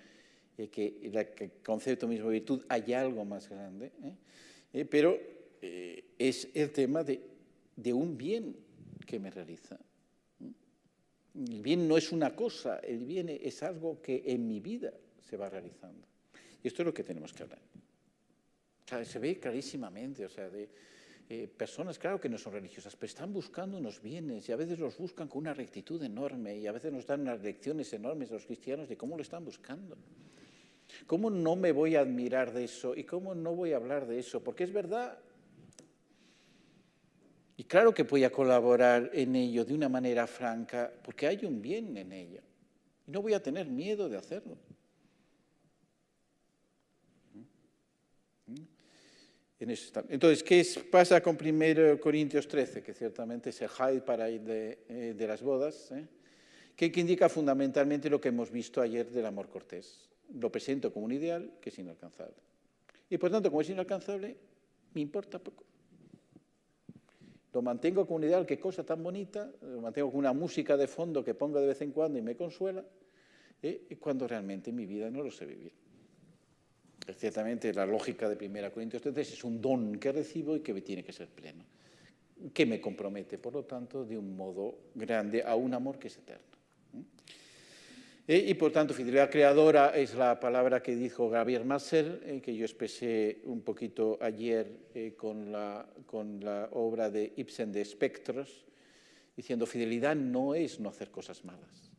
que el concepto mismo de virtud hay algo más grande. Pero es el tema de un bien que me realiza. El bien no es una cosa, el bien es algo que en mi vida se va realizando. Y esto es lo que tenemos que hablar. O sea, se ve clarísimamente, o sea, de personas, claro que no son religiosas, pero están buscando unos bienes y a veces los buscan con una rectitud enorme y a veces nos dan unas lecciones enormes a los cristianos de cómo lo están buscando. ¿Cómo no me voy a admirar de eso y cómo no voy a hablar de eso? Porque es verdad. Y claro que voy a colaborar en ello de una manera franca, porque hay un bien en ello. Y no voy a tener miedo de hacerlo. Entonces, ¿qué pasa con 1 Corintios 13? Que ciertamente es el high parade de las bodas, que indica fundamentalmente lo que hemos visto ayer del amor cortés. Lo presento como un ideal que es inalcanzable. Y por tanto, como es inalcanzable, me importa poco. Lo mantengo como un ideal, qué cosa tan bonita, lo mantengo con una música de fondo que pongo de vez en cuando y me consuela, cuando realmente en mi vida no lo sé vivir. Ciertamente la lógica de 1 Corintios 13 es un don que recibo y que tiene que ser pleno, que me compromete, por lo tanto, de un modo grande a un amor que es eterno. Y por tanto, fidelidad creadora es la palabra que dijo Gabriel Marcel, que yo expresé un poquito ayer con la obra de Ibsen de Espectros, diciendo fidelidad no es no hacer cosas malas.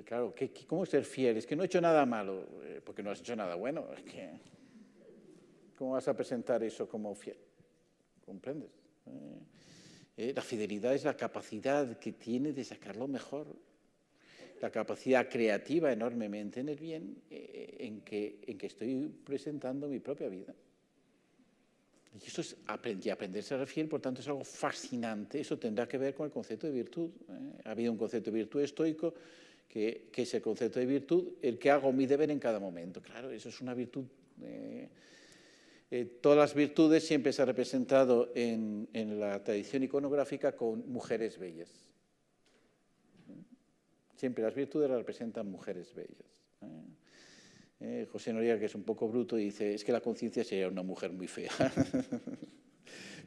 Claro, ¿cómo ser fiel? Es que no he hecho nada malo, porque no has hecho nada bueno. Es que, ¿cómo vas a presentar eso como fiel? ¿Comprendes? La fidelidad es la capacidad que tiene de sacar lo mejor, la capacidad creativa enormemente en el bien en que estoy presentando mi propia vida. Y eso es aprender a ser fiel, por tanto es algo fascinante. Eso tendrá que ver con el concepto de virtud. Ha habido un concepto de virtud estoico que es el concepto de virtud, el que hago mi deber en cada momento. Claro, eso es una virtud. Todas las virtudes siempre se han representado en la tradición iconográfica con mujeres bellas. Siempre las virtudes las representan mujeres bellas. José Noriega, que es un poco bruto, dice, es que la conciencia sería una mujer muy fea.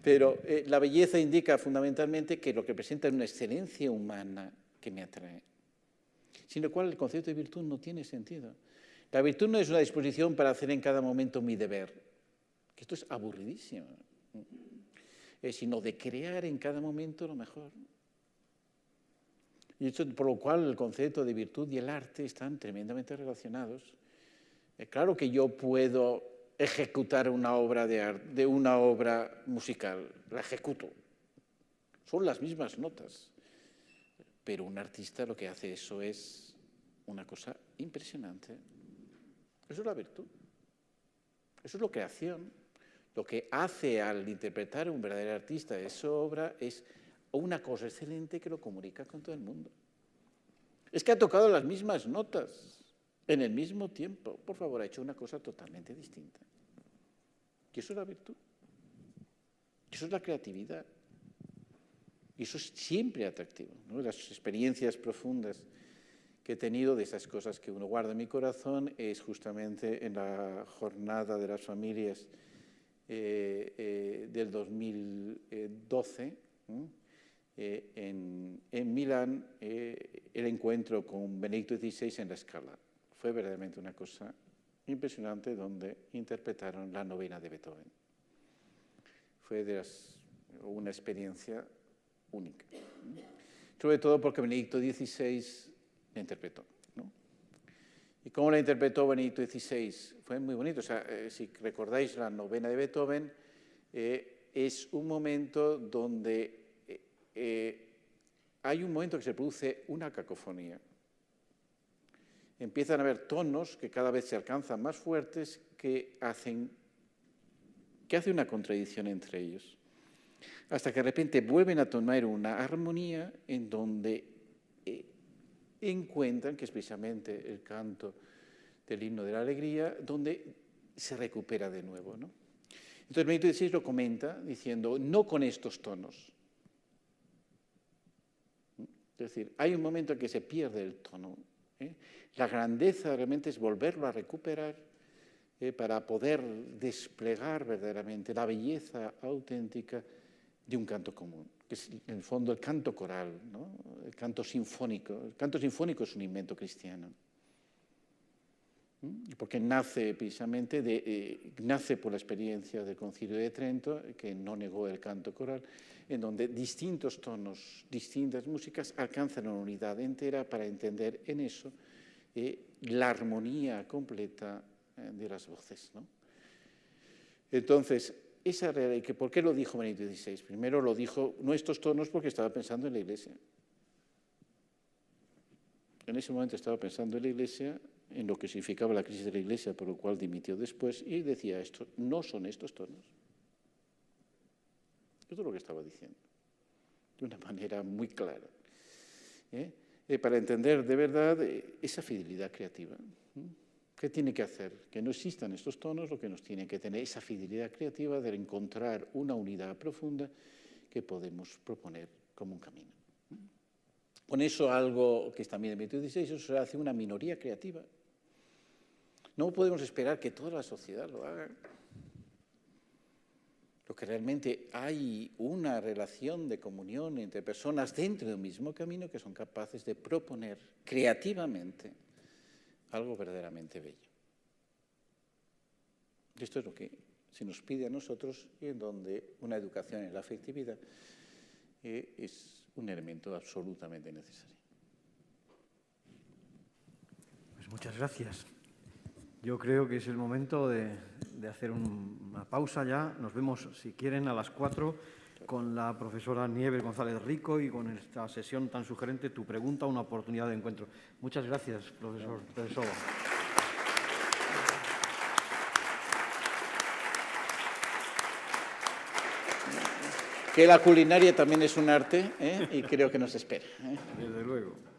Pero la belleza indica fundamentalmente que lo que presenta es una excelencia humana que me atrae. Sin lo cual el concepto de virtud no tiene sentido. La virtud no es una disposición para hacer en cada momento mi deber, que esto es aburridísimo, sino de crear en cada momento lo mejor. Y esto, por lo cual el concepto de virtud y el arte están tremendamente relacionados. Claro que yo puedo ejecutar una obra de arte, una obra musical, la ejecuto. Son las mismas notas. Pero un artista lo que hace eso es una cosa impresionante. Eso es la virtud. Eso es la creación. Lo que hace al interpretar un verdadero artista esa obra es una cosa excelente que lo comunica con todo el mundo. Es que ha tocado las mismas notas en el mismo tiempo. Por favor, ha hecho una cosa totalmente distinta. Y eso es la virtud. Eso es la creatividad. Y eso es siempre atractivo, ¿no? Las experiencias profundas que he tenido de esas cosas que uno guarda en mi corazón es justamente en la jornada de las familias del 2012, en Milán, el encuentro con Benedicto XVI en la Scala. Fue verdaderamente una cosa impresionante donde interpretaron la novena de Beethoven. Fue una experiencia única, sobre todo porque Benedicto XVI la interpretó, ¿no? ¿Y cómo la interpretó Benedicto XVI? Fue muy bonito. O sea, si recordáis la novena de Beethoven, es un momento donde hay un momento que se produce una cacofonía. Empiezan a haber tonos que cada vez se alcanzan más fuertes que hace una contradicción entre ellos. Hasta que de repente vuelven a tomar una armonía en donde encuentran, que es precisamente el canto del himno de la alegría, donde se recupera de nuevo, ¿no? Entonces Benedicto XVI lo comenta diciendo, no con estos tonos. Es decir, hay un momento en que se pierde el tono. La grandeza realmente es volverlo a recuperar para poder desplegar verdaderamente la belleza auténtica de un canto común, que es en el fondo el canto coral, ¿no? El canto sinfónico. El canto sinfónico es un invento cristiano, porque nace precisamente nace por la experiencia del Concilio de Trento, que no negó el canto coral, en donde distintos tonos, distintas músicas alcanzan una unidad entera para entender en eso la armonía completa de las voces, ¿no? Entonces, esa realidad, ¿por qué lo dijo Benedicto XVI? Primero lo dijo, no estos tonos, porque estaba pensando en la Iglesia. En ese momento estaba pensando en la Iglesia, en lo que significaba la crisis de la Iglesia, por lo cual dimitió después, y decía esto, no son estos tonos. Esto es lo que estaba diciendo, de una manera muy clara. Para entender de verdad esa fidelidad creativa. ¿Qué tiene que hacer? Que no existan estos tonos, lo que nos tiene que tener esa fidelidad creativa de encontrar una unidad profunda que podemos proponer como un camino. Con eso algo que es también en Benedicto XVI, eso se hace una minoría creativa. No podemos esperar que toda la sociedad lo haga. Lo que realmente hay una relación de comunión entre personas dentro de un mismo camino que son capaces de proponer creativamente algo verdaderamente bello. Esto es lo que se nos pide a nosotros y en donde una educación en la afectividad es un elemento absolutamente necesario. Pues muchas gracias. Yo creo que es el momento de hacer una pausa ya. Nos vemos, si quieren, a las 4 con la profesora Nieves González Rico y con esta sesión tan sugerente, Tu pregunta, una oportunidad de encuentro. Muchas gracias, profesor. Que la culinaria también es un arte, y creo que nos espera. Desde luego.